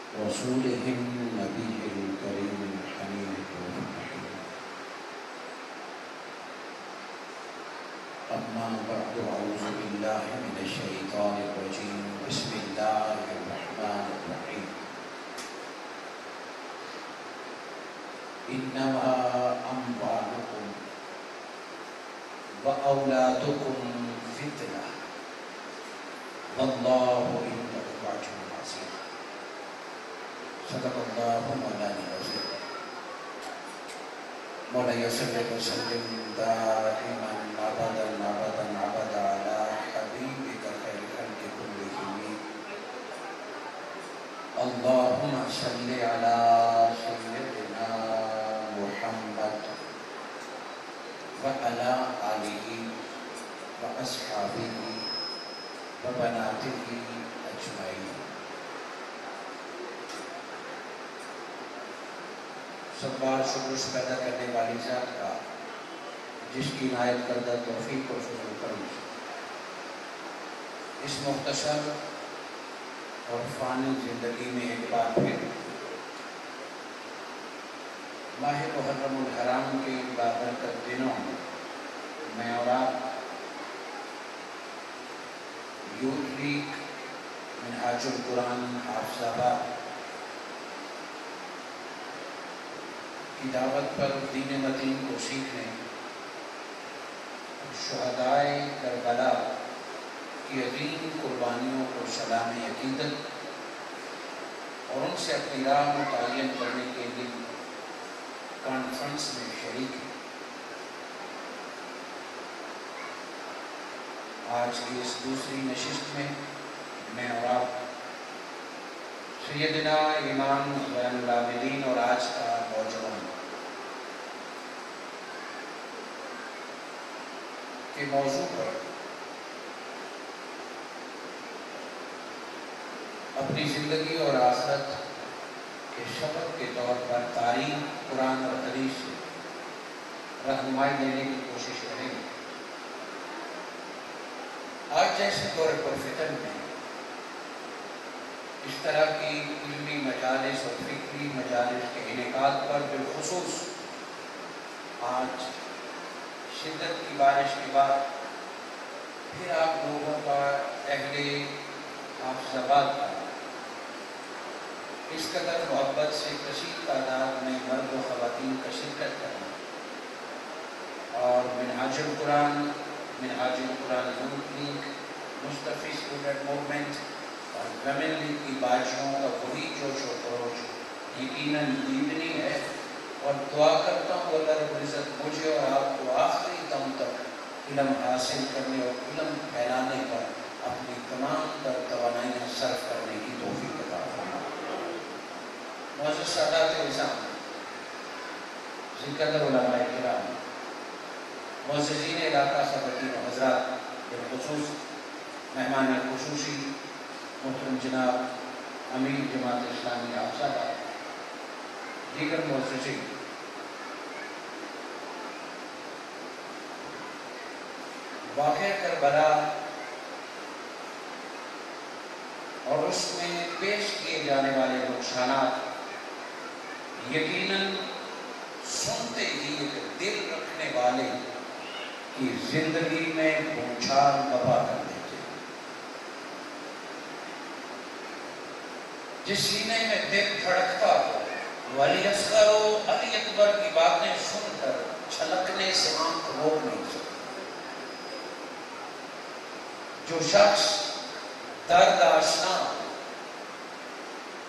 رسوله النبي الكريم الحنين الرحيم. أما بعد، أعوذ بالله من الشيطان الرجيم. بسم الله الرحمن الرحيم. إنما أموالكم وأولادكم فتنة والله عنده أجر عظيم. صدق الله مولانا العظيم. مولاي صل وسلم دائما أبدا أبدا أبدا على حبيبك خير الخلق كلهم. اللهم صل على سيدنا محمد وعلى آله وأصحابه وبناته أجمعين. سب بار شکر پیدا کرنے والی ذات کا، جس کی عنایت کردہ توفیق اور فضل و کرم سے اس مختصر اور فانی زندگی میں ایک بار پھر ماہ محرم الحرام کے بابرکت دنوں میں اور آپ یوتھ لیگ منہاج القرآن حافظ آباد کی دعوت پر دین متین کو سیکھنے، شہدائے کربلا کی عظیم قربانیوں کو سلام عقیدت اور ان سے اپنی راہ متعین کرنے کے لیے کانفرنس میں شریک ہیں. آج کی اس دوسری نشست میں اور آپ سیدنا امام زین العابدین اور آج کا نوجوان کے موضوع پر اپنی زندگی اور آخرت کے سبق کے طور پر تاریخ، قرآن اور حدیث سے رہنمائی دینے کی کوشش کریں گے. آج جیسے دور پرفتن میں اس طرح کی علمی مجالس اور فکری مجالس کے انعقاد پر بالخصوص آج شدت کی بارش کے بعد پھر آپ لوگوں کا اہل حافظ آباد کا اس قدر محبت سے کثیر تعداد میں مرد و خواتین کا شرکت کرنا اور منہاج القرآن یوتھ لیگ، مصطفی اسٹوڈنٹ موومنٹ اور ویمن لیگ کی بازیوں کا وہی جوش و خروش یقیناً دیدنی ہے. اور دعا کرتا ہوں اللہ رب العزت مجھے اور آپ کو آخری دم تک علم حاصل کرنے اور علم پھیلانے پر اپنی تمام تر توانائیاں صرف کرنے کی توفیق عطا فرمائے. معزز سادات نظام، ذکر علماء کرام، معززین علاقہ خواتین و حضرات، بالخصوص مہمان خصوصی محترم جناب امیر جماعت اسلامی حافظ آباد، دیگر معززین، واقعہ کربلا اور اس میں پیش کیے جانے والے نقصانات یقیناً سنتے ہی ایک دل رکھنے والے کی زندگی میں بھونچال بپا کر دیتے ہیں. جس سینے میں دل دھڑکتا ہو، ولی اصغر و علی اکبر کی باتیں سن کر چھلکنے سے آنکھ روک نہیں سکتا. جو شخص درد آشنا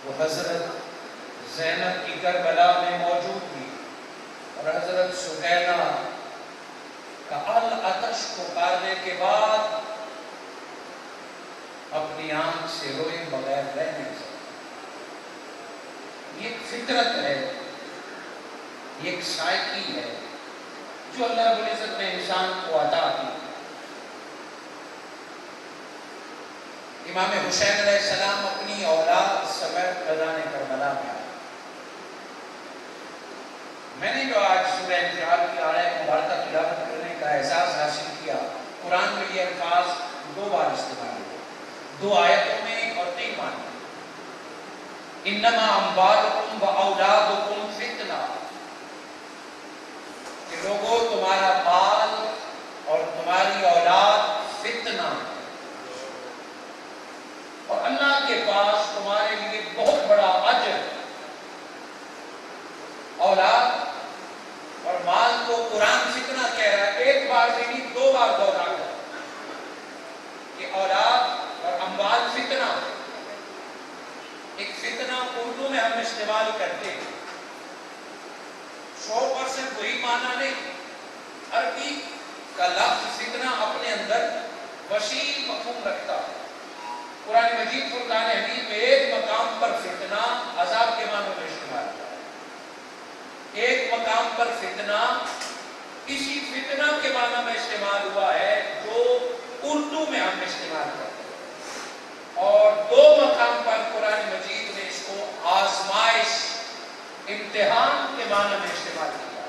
وہ حضرت زینب کی کربلا میں موجود تھی اور حضرت سکینہ کا العطش پکارنے کے بعد اپنی آنکھ سے روئے بغیر رہ نہیں سکتا. یہ ایک فطرت ہے، یہ ایک سائیکی ہے جو اللہ رب العزت نے انسان کو عطا کی. امام حسین علیہ السلام اپنی اولاد سمیت میدان کربلا میں آئے. میں نے جو آج سورہ انفطار کی آیت مبارکہ تلاوت کرنے کا احساس حاصل کیا، قرآن میں یہ الفاظ 2 بار استعمال ہوئے، 2 آیتوں میں اور 3 معنی. انما اموالکم و اولادکم فتنہ، کہ لوگوں تمہارا مال اور تمہاری اولاد فتنہ ہے، اور اللہ کے پاس تمہارے لیے بہت بڑا اجر ہے۔ اولاد اور مال کو قرآن فتنہ کہہ رہا ہے، ایک بار بھی نہیں 2 بار دوہرا کر کہ اولاد اور اموال فتنہ ہے۔ ایک فتنہ اردو میں ہم استعمال کرتے ہیں، 100% وہی معنی نہیں۔ عربی کا لفظ فتنہ اپنے اندر وسیع مفہوم رکھتا ہے۔ قرآن مجید فرقان حمید میں ایک مقام پر فتنہ عذاب کے معنوں میں استعمال ہوتا ہے، ایک مقام پر فتنہ اسی فتنہ کے معنی میں استعمال ہوا ہے جو اردو میں ہم استعمال کرتے ہیں، اور 2 مقام پر قرآن مجید نے اس کو آزمائش، امتحان کے معنی میں استعمال کیا۔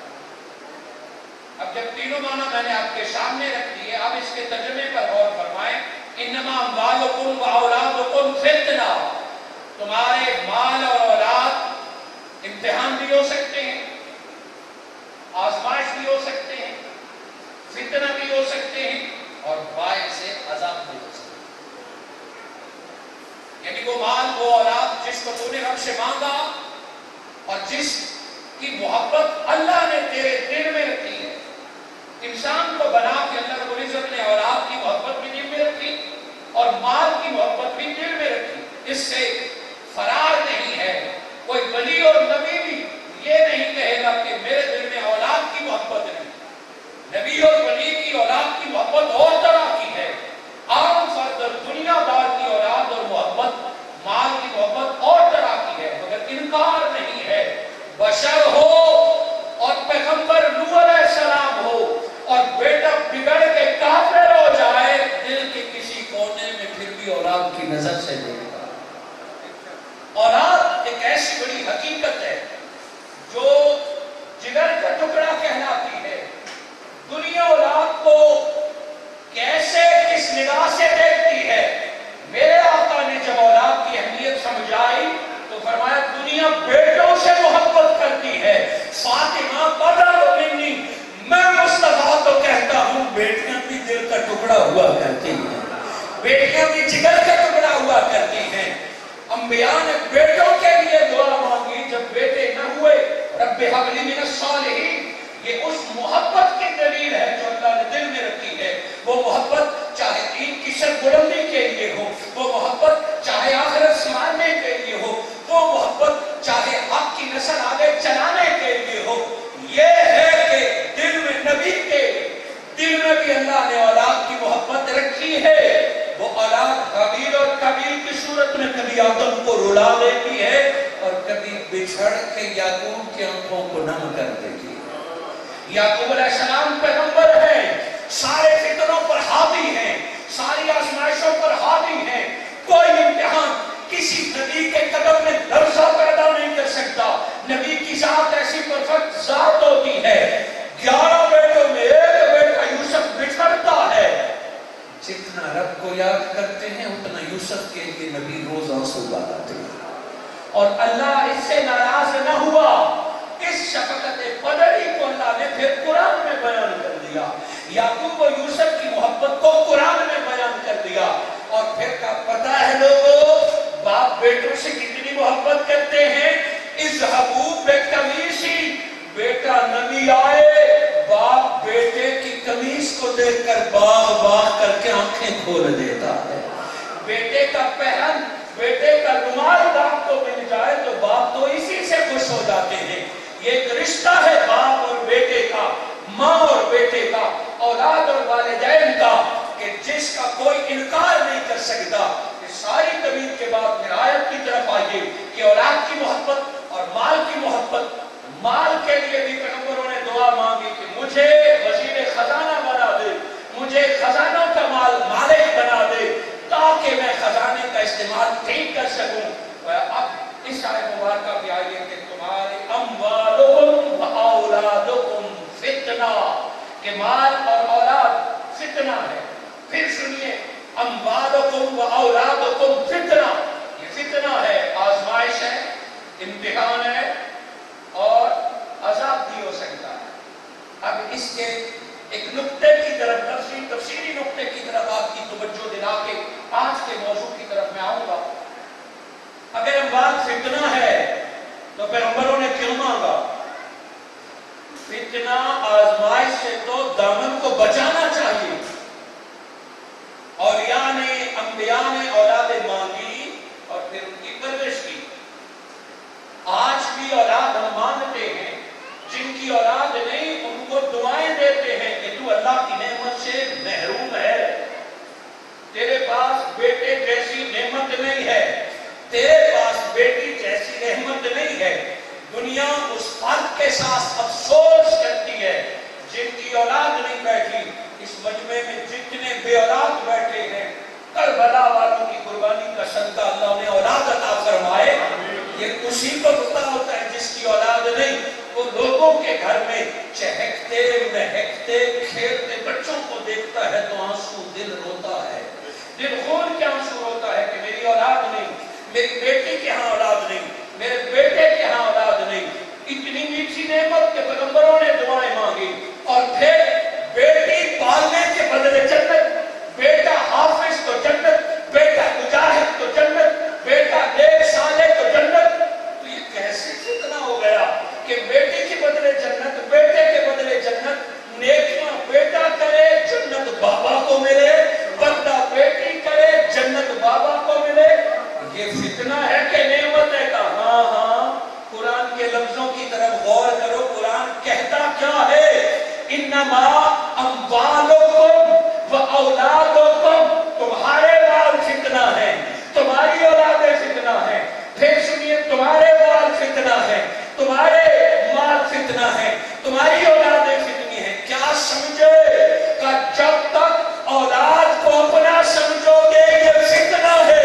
اب جب تینوں معنی میں نے آپ کے سامنے رکھ دیے، اب اس کے ترجمے پر غور فرمائیں۔ انما اموالکم و اولادکم فتنہ، تمہارے مال اور اولاد امتحان بھی ہو سکتے ہیں، آزمائش بھی ہو سکتے ہیں، فتنہ بھی ہو سکتے ہیں، اور باعث عذاب بھی ہو سکتے ہیں۔ یعنی وہ مال، وہ اولاد جس کو تو نے رب سے مانگا اور جس کی محبت اللہ نے تیرے دل میں رکھی ہے۔ انسان کو بنا کے اللہ رب العزت نے اولاد کی محبت بھی دل میں رکھی اور مال کی محبت بھی دل میں رکھی، اس سے فرار نہیں ہے۔ کوئی ولی اور نبی بھی یہ نہیں کہے گا کہ میرے دل میں اولاد کی محبت نہیں۔ نبی اور ولی کی اولاد کی محبت اور طرح کی ہے، عام فرد اور دنیا دار کی اولاد اور محبت، مال کی محبت اور طرح کی ہے، مگر انکار نہیں ہے۔ بشر ہو اور پیغمبر نوح علیہ السلام ہو اور بیٹا بگڑ کے کافر ہو جائے، دل کے کسی کونے میں پھر بھی اولاد کی نظر سے دیکھتا۔ اولاد ایک ایسی بڑی حقیقت ہے جو جگر کا ٹکڑا کہلاتی ہے۔ دنیا اولاد کو کیسے، کس نگاہ سے دیکھتی ہے؟ میرے آقا نے جب اولاد کی اہمیت سمجھائی تو فرمایا دنیا بیٹوں سے محبت کرتی ہے، فاطمہ بدر منی، میں مصطفیٰ تو کہتا ہوں بیٹیاں بھی دل کا ٹکڑا ہوا کرتی ہیں، بیٹیاں بھی جگر کا ٹکڑا ہوا کرتی ہیں۔ انبیاء نے بیٹوں کے لیے دعا مانگی، جب بیٹے نہ ہوئے رب ہب لی من الصالحین، یہ اس محبت کی دلیل ہے جو اللہ نے دل میں رکھی ہے۔ وہ محبت چاہے دین کی سربلندی کے لیے ہو، وہ محبت چاہے آخرت سنوارنے کے لیے ہو، وہ محبت چاہے حق کی نسل آگے چلانے کے لیے ہو۔ یہ ہے کہ دل میں نبی کے دل میں بھی اللہ نے اولاد کی محبت رکھی ہے۔ وہ اولاد حابیل اور قابیل کی صورت میں کبھی آدم کو رلا دیتی ہے اور کبھی بچھڑ کے یعقوب کی آنکھوں کو نم کر دیتی ہے۔ یعقوب علیہ السلام پیغمبر ہیں، سارے فتنوں پر حاوی ہیں، ساری آزمائشوں پر حاوی ہیں، کوئی امتحان کسی نبی کے قدم میں لرزہ پیدا نہیں کر سکتا۔ نبی کی ذات ایسی پرفیکٹ ذات ہوتی ہے، 11 بیٹوں میں ایک بیٹا یوسف بچھڑتا ہے۔ جتنا رب کو یاد کرتے ہیں اتنا یوسف کے لیے نبی روز آنسو بہاتے ہیں، اور اللہ اس سے ناراض نہ ہوا۔ اس شفقت قدری کو اللہ نے پھر قرآن میں بیان کر دیا، یعقوب و یوسف کی محبت کو قرآن میں بیان کر دیا، اور پھر کا پتہ ہے لوگوں باپ بیٹوں سے کتنی محبت کرتے ہیں۔ اذهبوا بقمیصی، بیٹا نبی آئے، باپ بیٹے کی قمیص کو دیکھ کر باغ باغ کر کے آنکھیں کھول دیتا ہے۔ بیٹے کا پہن، بیٹے کا رومال باپ کو مل جائے تو باپ تو اسی سے خوش ہو جاتے ہیں۔ یہ ایک رشتہ ہے باپ اور بیٹے کا، ماں اور بیٹے کا، اولاد اور والدین کا، کہ جس کا کوئی انکار نہیں کر سکتا۔ ساری تبیین کے بعد پھر آیت کی طرف آئیے کہ اولاد کی محبت اور مال کی محبت۔ مال کے لیے بھی پیغمبروں نے دعا مانگی کہ مجھے وزیر خزانہ بنا دے، مجھے خزانوں کا مالک بنا دے تاکہ میں خزانے کا استعمال ٹھیک کر سکوں۔ اب اس آیت مبارکہ بھی آئیے کہ تمہارے اموالکم و اولادکم فتنہ، کہ مال اور اولاد فتنہ ہے۔ پھر سنیے، اموالکم و اولادکم فتنہ، یہ فتنہ ہے، آزمائش ہے، تفصیلی نقطے کی طرف آپ کی توجہ دلا کے آج کے موضوع کی طرف میں آؤں گا۔ اگر اموال فتنہ ہے تو پیغمبروں نے کیوں مانگا؟ فتنہ آزمائش سے تو دامن کو بچانا چاہیے۔ اولیاء نے، انبیاء نے اولاد مانگی اور پھر ان کی پرورش کی۔ آج بھی اولاد ہم مانگتے ہیں، جن کی اولاد نہیں ان کو دعائیں دیتے ہیں کہ تو اللہ کی نعمت سے محروم ہے، تیرے پاس بیٹے جیسی نعمت نہیں ہے، تیرے پاس بیٹی جیسی رحمت نہیں ہے۔ دنیا اس فرد کے ساتھ افسوس کرتی ہے جن کی اولاد نہیں بیٹھی۔ اس مجمع میں جتنے بے اولاد بیٹھے ہیں، کربلا والوں کی قربانی کا صدقہ اللہ نے اولاد عطا فرمائے۔ یہ اسی کو پتہ ہوتا ہے جس کی اولاد نہیں، وہ لوگوں کے گھر میں چہکتے مہکتے کھیلتے بچوں کو دیکھتا ہے تو آنسو دل روتا ہے، دل خون کے آنسو روتا ہے کہ میری اولاد نہیں، میری بیٹی کے ہاں اولاد نہیں، میرے بیٹے کے ہاں اولاد نہیں۔ اتنی میٹھی نعمت کے پیغمبروں نے دعائیں مانگی، اور پھر بیٹی پالنے کے بدلے جنت، بیٹا حافظ تو جنت، بیٹا مجاہد تو جنت، بیٹا نیک صالح تو جنت۔ تو یہ کیسے فتنہ ہو گیا کہ بیٹی کے بدلے جنت، بیٹے کے بدلے جنت، نیکیاں بیٹا کرے جنت بابا کو ملے، بندہ بیٹی کرے جنت بابا کو ملے۔ یہ فتنہ ہے کہ نعمت ہے کا؟ ہاں ہاں، قرآن کے لفظوں کی طرف غور کرو، قرآن کہتا کیا ہے؟ انما اموالکم و اولادکم، تمہارے مال فتنہ ہے، تمہاری اولادیں فتنہ ہے۔ پھر سنیے، تمہارے مال فتنہ ہے، تمہارے مال فتنہ ہے، تمہاری اولادیں فتنی ہیں۔ کیا سمجھے کہ جب تک اولاد کو اپنا سمجھو گے یہ فتنہ ہے،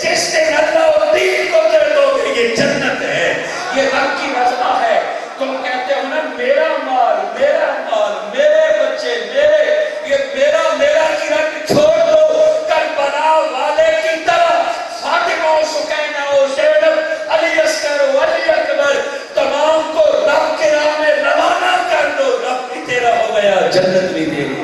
جس دن اللہ و دین کو کر دو گے یہ جنت ہے، یہ رب کی رضا ہے۔ تم کہتے ہو نا میرا مال، میرا مال، میرے بچے، میرے، یہ میرا میرا کی رنگ چھوڑ دو۔ کربلا والے کی طرح فاطمہ و سکینہ و زینب، علی اصغر و علی اکبر، تمام کو رب کے راہ میں روانہ کر دو، رب بھی تیرا ہو گیا، جنت بھی تیری۔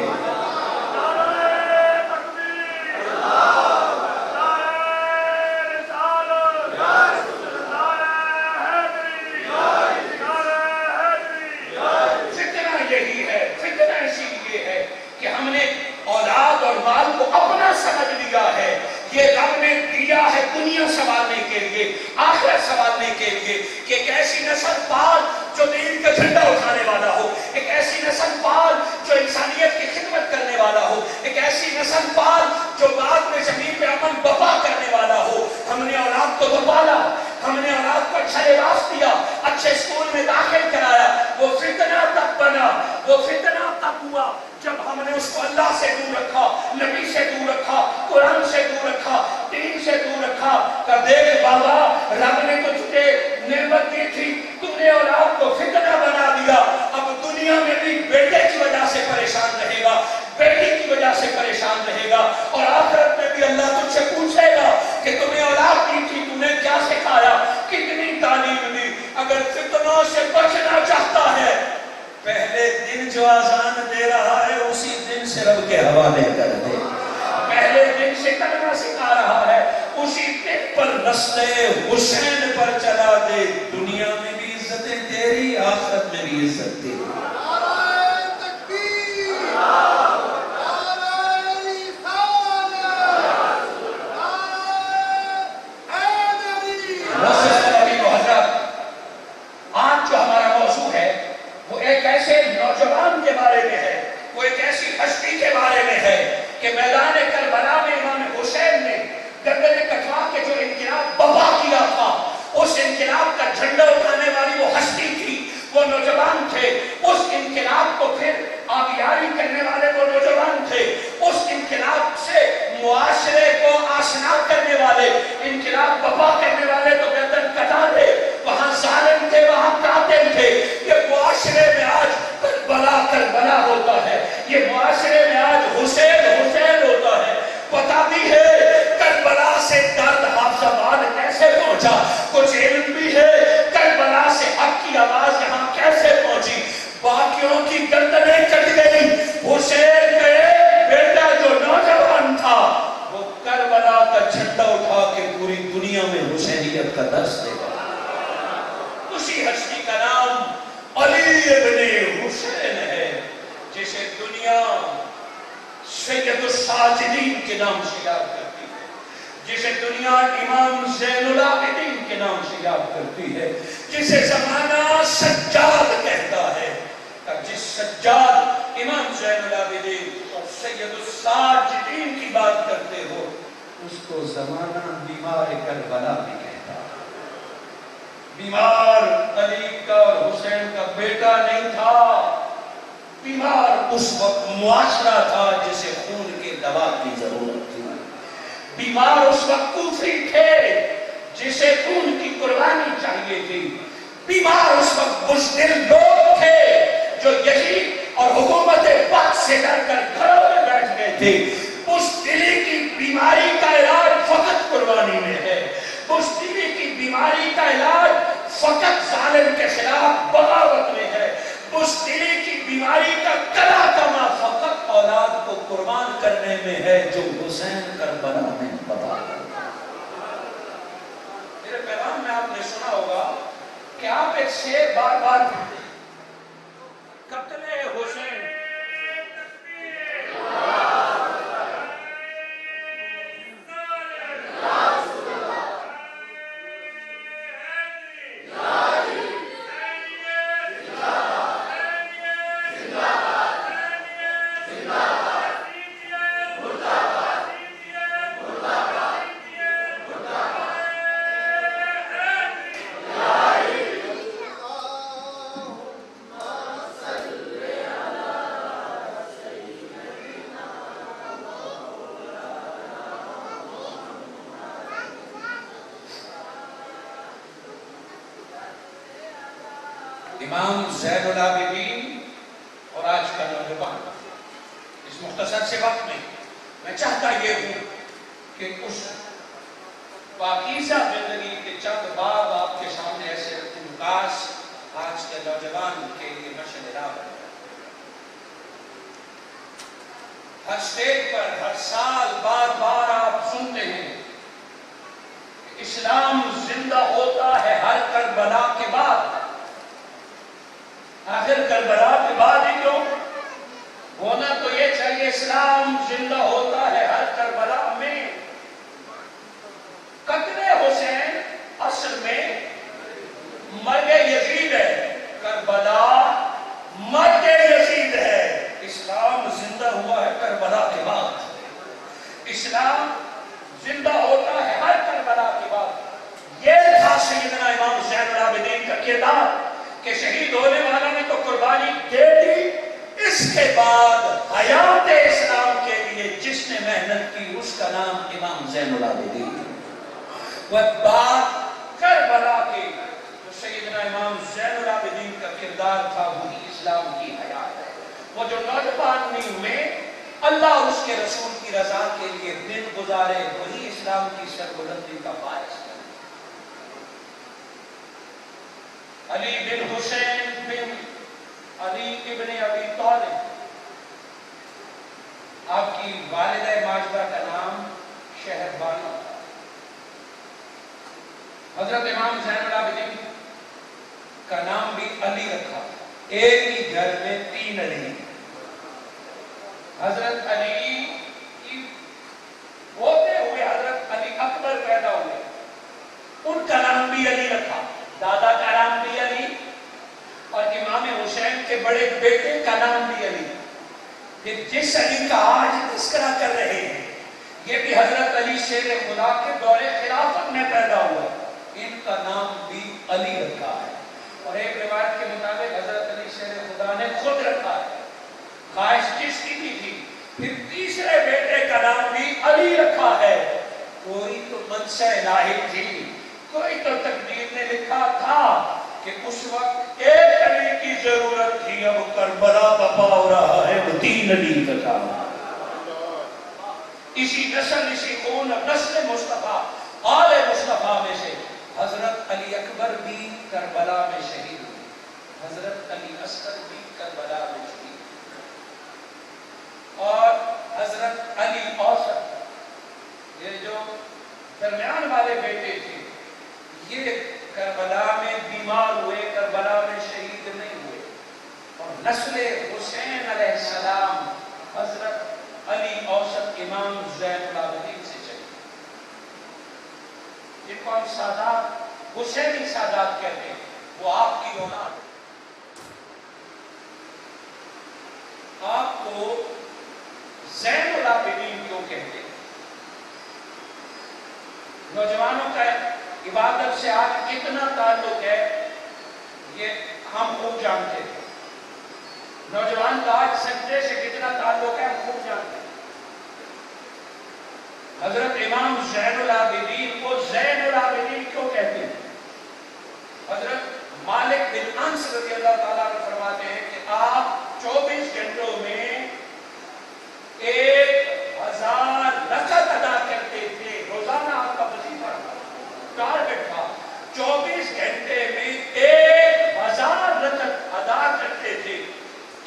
یہ رب نے دیا ہے دنیا سنبھالنے کے لیے، آخرت سنبھالنے کے لیے، کہ ایک ایسی نسل پال جو دین کا جھنڈا اٹھانے والا ہو، ایک ایسی نسل پال جو انسانیت کی خدمت کرنے والا ہو، ایک ایسی نسل پال جو بعد میں زمین پہ امن بپا کرنے والا ہو۔ ہم نے اولاد کو بپالا، ہم نے اولاد کو اچھا لباس دیا، اچھے اسکول میں داخل کرایا، وہ فتنہ تب بنا، وہ فتنہ تب ہوا جب ہم نے اس کو اللہ سے دور رکھا، نبی سے دور رکھا، قرآن سے دور رکھا، دین سے دور رکھا۔ کہ دیکھ بابا، رب نے تو تجھے نعمت دی تھی، تو نے اولاد کو فتنہ بنا دیا، اب دنیا میں بھی بیٹے کی وجہ سے پریشان رہے گا، بیٹی کی وجہ سے پریشان رہے گا، اور آخرت میں بھی اللہ تجھ سے پوچھے گا کہ تمہیں اولاد دی تھی، تم نے کیا سکھایا، کتنی تعلیم دی۔ اگر فتنوں سے بچنا چاہتا ہے، پہلے دن جو آزان دے رہا ہے اسی دن سے رب کے حوالے کر دے، پہلے دن سے کلمہ سکھا رہا ہے اسی دن پر نسل حسین پر چلا دے، دنیا میں بھی عزتیں تیری، آخرت میں بھی عزت تیری۔ آج جو ہمارا موضوع ہے وہ ایک ایسے نوجوان کے بارے میں ہے، وہ ایک ایسی ہستی کے بارے میں ہے کہ میدان کربلا میں امام حسین نے گردن کٹوا کے جو انقلاب برپا کیا تھا، اس انقلاب کا جھنڈا اٹھانے والی وہ ہستی تھی، وہ نوجوان تھے۔ اس انقلاب کو پھر آبیاری کرنے والے وہ نوجوان تھے، اس انقلاب سے معاشرے کو آشنا کرنے والے، انقلاب برپا کرنے والے تو گردن کٹا دے، وہاں ظالم تھے، وہاں قاتل تھے۔ یہ معاشرے میں آج کربلا ہوتا ہے، یہ معاشرے میں آج حسین ہوتا ہے۔ پتہ بھی ہے کربلا سے درد حافظ آباد کیسے پہنچا، کچھ علم بھی ہے کربلا سے حق کی آواز یہاں کیسے پہنچی۔ باقیوں کی گردنیں کٹ گئی، حسین گئے، بیٹے حسینیت کا درس دے گا. اسی ہستی کا نام علی ابن حسین ہے جسے دنیا سید الساجدین کے نام سے یاد کرتی ہے، جسے دنیا امام زین العابدین کے نام سے یاد کرتی ہے، جسے زمانہ سجاد کہتا ہے. جس سجاد امام زین العابدین اور سید الساجدین کی بات کرتے ہو اس کو زمانہ بیمار کربلا بھی کہتا ہے. بیمار علی کا اور حسین کا بیٹا نہیں تھا، بیمار اس وقت معاشرہ تھا جسے خون کے دوا کی ضرورت تھی. بیمار اس وقت کوفی تھے جسے خون کی قربانی چاہیے تھی. بیمار اس وقت بزدل لوگ تھے جو یزید اور حکومت پاک سے ڈر کر گھروں میں بیٹھ گئے تھے. بزدلی کی بیماری کا علاج فقط قربانی میں ہے. بزدلی کی بیماری کا علاج فقط ظالم کے خلاف بغاوت میں ہے. بزدلی کی بیماری کا کلا کما فقط اولاد کو قربان کرنے میں ہے جو حسین کربلا میں بتا کرتا. میرے پیغام میں آپ نے سنا ہوگا کہ آپ ایک شعر بار بار پڑھتے ہیں، قتل حسین امام زین العابدین اور آج کا نوجوان. اس مختصر سے وقت میں چاہتا یہ ہوں کہ اس پاکیزہ زندگی کے چند باب آپ کے سامنے ایسے نکاس آج کے نوجوان کے لیے مشعل راہ بن جائے. ہر اسٹیج پر ہر سال بار بار آپ سنتے ہیں کہ اسلام زندہ ہوتا ہے ہر کربلا کے بعد. آخر کربلا کے بعد ہی کیوں ہونا تو یہ چاہیے اسلام زندہ ہوتا ہے ہر کربلا میں. قتل حسین اصل میں مرگ یزید ہے، کربلا مرگ یزید ہے. اسلام زندہ ہوا ہے کربلا کے بعد. اسلام زندہ ہوتا ہے ہر کربلا کے بعد. یہ تھا سیدنا امام زین العابدین کا کردار کہ شہید ہونے والا نے تو قربانی دے دی، اس کے بعد حیات اسلام کے لیے جس نے محنت کی اس کا نام امام زین العابدین. وہ بات کربلا کے جو سیدنا امام زین العابدین کا کردار تھا وہی اسلام کی حیات ہے. وہ جو نوجوانی میں اللہ اور اس کے رسول کی رضا کے لیے دن گزارے وہی اسلام کی سربلندی کا باعث ہے. علی بن حسین بن علی ابن ابی طالب، آپ کی والدہ ماجدہ کا نام شہربانو تھا. حضرت امام زین العابدین کا نام بھی علی رکھا. ایک ہی گھر میں 3 علی. حضرت علی ہوتے ہوئے حضرت علی اکبر پیدا ہوئے، ان کا نام بھی علی رکھا. دادا کا نام بھی علی اور امام حسین کے بڑے بیٹے کا نام بھی علی. پھر جس علی کا آج تذکرہ کر رہے ہیں یہ بھی حضرت علی شیر خدا کے دور خلافت میں پیدا ہوا، ان کا نام بھی علی رکھا ہے. اور ایک روایت کے مطابق حضرت علی شیر خدا نے خود رکھا ہے، خواہش جس کی بھی تھی. پھر تیسرے بیٹے کا نام بھی علی رکھا ہے. کوئی تو منشا الہی تھی، کوئی تو تقدیر نے لکھا تھا کہ اس وقت ایک علی کی ضرورت تھی، اب کربلا بپا ہو رہا ہے وہ 3 علی کا کام. اسی نسل اسی خون نسل مصطفیٰ آل مصطفیٰ میں سے حضرت علی اکبر بھی کربلا میں شہید ہوئے، حضرت علی اصغر بھی کربلا میں شہید ہوئے، اور حضرت علی اوسط یہ جو درمیان والے بیٹے تھے نسل حسین علیہ السلام حضرت علی اوسط امام زین العابدین سے چلی، جن کو ہم سادات حسینی سادات کہتے ہیں، وہ آپ کی اولاد۔ آپ کو زین العابدین کیوں کہتے ہیں؟ نوجوانوں کا عبادت سے آج کتنا تعلق ہے یہ ہم خوب جانتے ہیں، نوجوان کا آج سجدے سے کتنا تعلق ہے ہم خوب جانتے ہیں۔ حضرت امام زین العابدین کو زین العابدین کیوں کہتے ہیں؟ حضرت مالک بن انس رضی اللہ تعالیٰ عنہ فرماتے ہیں کہ آپ 24 گھنٹوں میں 1000 رکعت ادا کرتے تھے، روزانہ آپ کا وظیفہ ٹارگٹ تھا، 24 گھنٹے میں 1000 رکعت ادا کرتے تھے،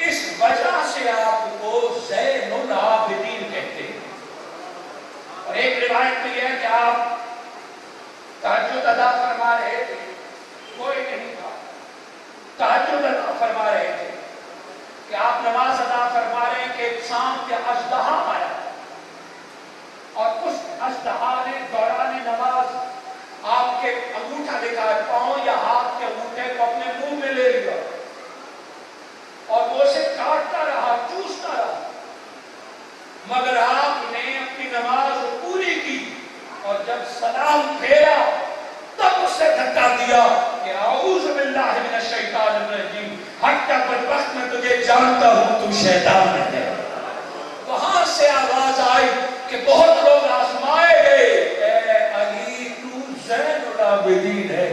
اس وجہ سے آپ کو زین العابدین کہتے ہیں۔ اور ایک روایت میں یہ ہے کہ آپ تہجد ادا فرما رہے تھے، کوئی نہیں تھا، تہجد ادا فرما رہے تھے کہ آپ نماز ادا فرما رہے ہیں کہ ایک سانپ یا اژدہا آیا اور اس اژدہا نے دوران نماز آپ کے انگوٹھا دکھا، پاؤں یا ہاتھ کے انگوٹھے کو اپنے منہ میں لے لیا اور وہ اسے کاٹتا رہا، چوستا رہا، مگر آپ نے اپنی نماز پوری کی اور جب سلام پھیرا تب اس سے دھکا دیا کہ اعوذ باللہ من الشیطان الرجیم، حتی بدبخت میں تجھے جانتا ہوں تو شیطان ہے۔ وہاں سے آواز آئی کہ بہت لوگ آزمائے گئے، اے علی تو زین العابدین ہے،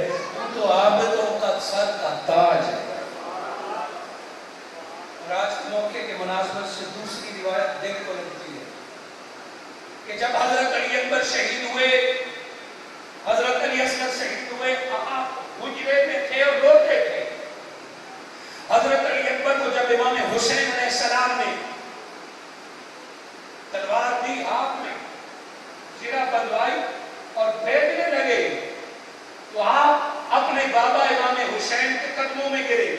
تو عابدوں کا سر کا تاج ہے۔ اور آج کے موقع کے مناسبت سے دوسری روایت دل کو لگتی ہے کہ جب حضرت علی اکبر شہید ہوئے، حضرت علی اصغر شہید ہوئے، آپ حجرے میں تھے اور روتے تھے۔ حضرت علی اکبر کو جب امام حسین علیہ السلام نے تلوار دی ہاتھ میں، زرہ بدوائی اور پھینکنے لگے تو آپ اپنے بابا امام حسین کے قدموں میں گرے،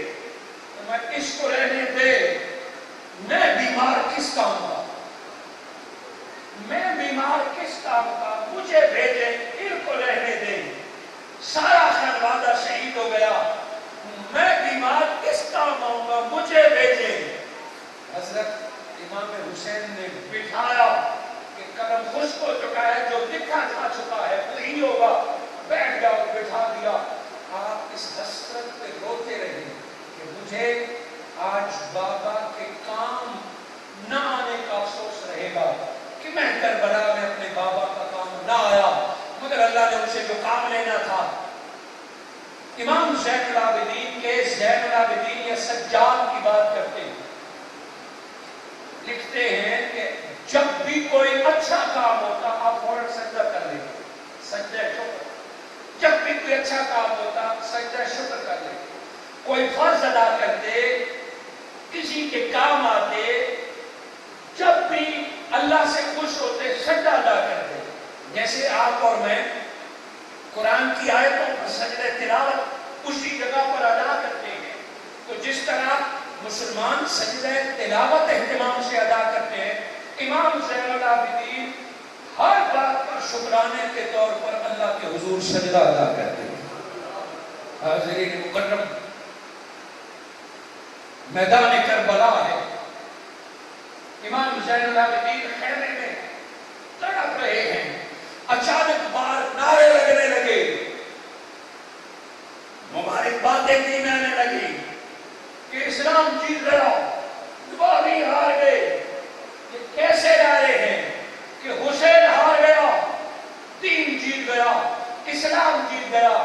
میں اس کو رہنے دے، میں بیمار کس کام کا، میں بیمار کس کام کا، مجھے بھیجے، ان کو رہنے دے، سارا خانوادہ شہید ہو گیا، میں بیمار کس کام آؤں گا، مجھے بھیجے۔ حضرت امام حسین نے بٹھایا کہ قلم خشک ہو چکا ہے، جو لکھا جا چکا ہے وہی ہوگا، بیٹھ گیا اور بٹھا دیا۔ آپ اس حسرت پہ روتے رہے کہ مجھے آج بابا کے کام نہ آنے کا افسوس رہے گا کہ میں کربلا میں اپنے بابا کا کام نہ آیا، مگر اللہ نے اسے جو کام لینا تھا۔ امام زین العابدین کے زین العابدین یا سجاد کی بات کرتے ہیں، لکھتے ہیں کہ جب بھی کوئی اچھا کام ہوتا آپ فوراً سجدہ کر لیں، سجدہ شکر، جب بھی کوئی اچھا کام ہوتا سجدہ شکر کر لیں، کوئی فرض ادا کرتے، کسی کے کام آتے، جب بھی اللہ سے خوش ہوتے سجدہ ادا کرتے۔ جیسے آپ اور میں قرآن کی آیتوں پر سجدہ تلاوت اسی جگہ پر ادا کرتے ہیں، تو جس طرح مسلمان سجدہ تلاوت اہتمام سے ادا کرتے ہیں، امام زین العابدین ہر بات پر شکرانے کے طور پر اللہ کے حضور سجدہ ادا کرتے ہیں۔ حاضرین مکرم، میدان کربلا ہے، امام زین العابدین خیمے میں تڑپ رہے ہیں، اچانک باہر نعرے لگنے لگے، مبارک باتیں دی میں لگی کہ اسلام جیت گیا، دباغی ہار گئے۔ یہ کیسے نعرے ہیں کہ حسین ہار گیا، دین جیت گیا، اسلام جیت گیا۔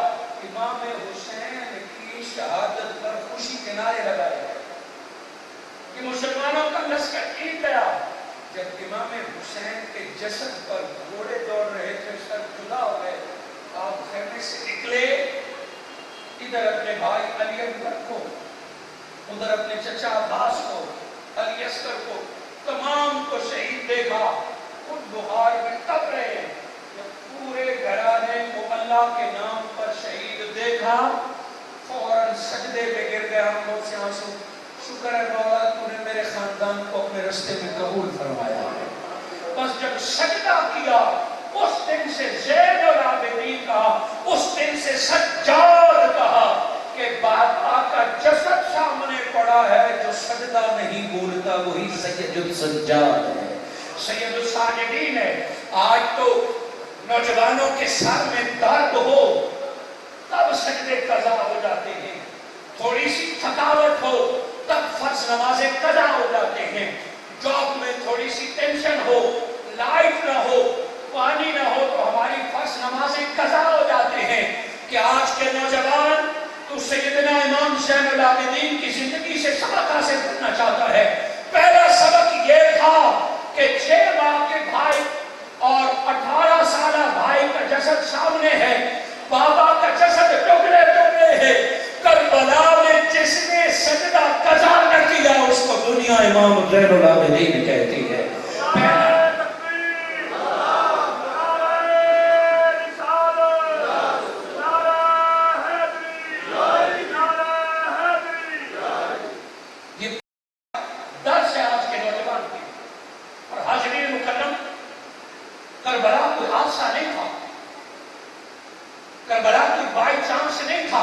امام حسین کی شہادت پر خوشی کے نعرے لگائے کہ مسلمانوں کا لشکر جیت گیا۔ جب امام حسین کے جسد پر گھوڑے دوڑ رہے تھے، سر جدا ہو گئے، آپ خیمے سے نکلے، ادھر اپنے بھائی علی اکبر کو، ادھر اپنے چچا عباس کو، علی اصغر کو، تمام کو شہید دیکھا، خود بخار میں تپ رہے ہیں۔ جب پورے گھرانے کو اللہ کے نام پر شہید دیکھا، فوراً سجدے پہ گر گئے، آنکھوں سے آنسو، شکر ہے مولا تو نے میرے خاندان کو اپنے رستے میں قبول فرمایا ہے. بس جب سجدہ کیا اس دن سے زین العابدین کہا, اس دن سے سجاد کہا کہ بابا کا جسد سامنے پڑا ہے, جو سجدہ نہیں بولتا وہی سید السجاد ہے, سید الساجدین ہے. آج تو نوجوانوں کے سر میں درد ہو تب سجدے قضا ہو جاتے ہیں, تھوڑی سی تھکاوٹ ہو تب فرض نمازیں قضا ہو جاتے ہیں, جاب میں تھوڑی سی ٹینشن ہو, لائٹ نہ ہو, پانی نہ ہو تو ہماری فرض نمازیں قضا ہو جاتے ہیں. کہ آج کے نوجوان تو سیدنا امام زین العابدین کی زندگی سے سبق حاصل کرنا چاہتا ہے. پہلا سبق یہ تھا کہ 6 ماہ کے بھائی اور 18 سالہ بھائی کا جسد سامنے ہے, بابا کا جسد ٹکڑے ٹکڑے ہے. کربلا میں جس نے سجدہ قضا نہ کیا اس کو دنیا امام زین العابدین کہتی ہے. کربلا کوئی حادثہ نہیں تھا, کربلا کوئی بائی چانس نہیں تھا.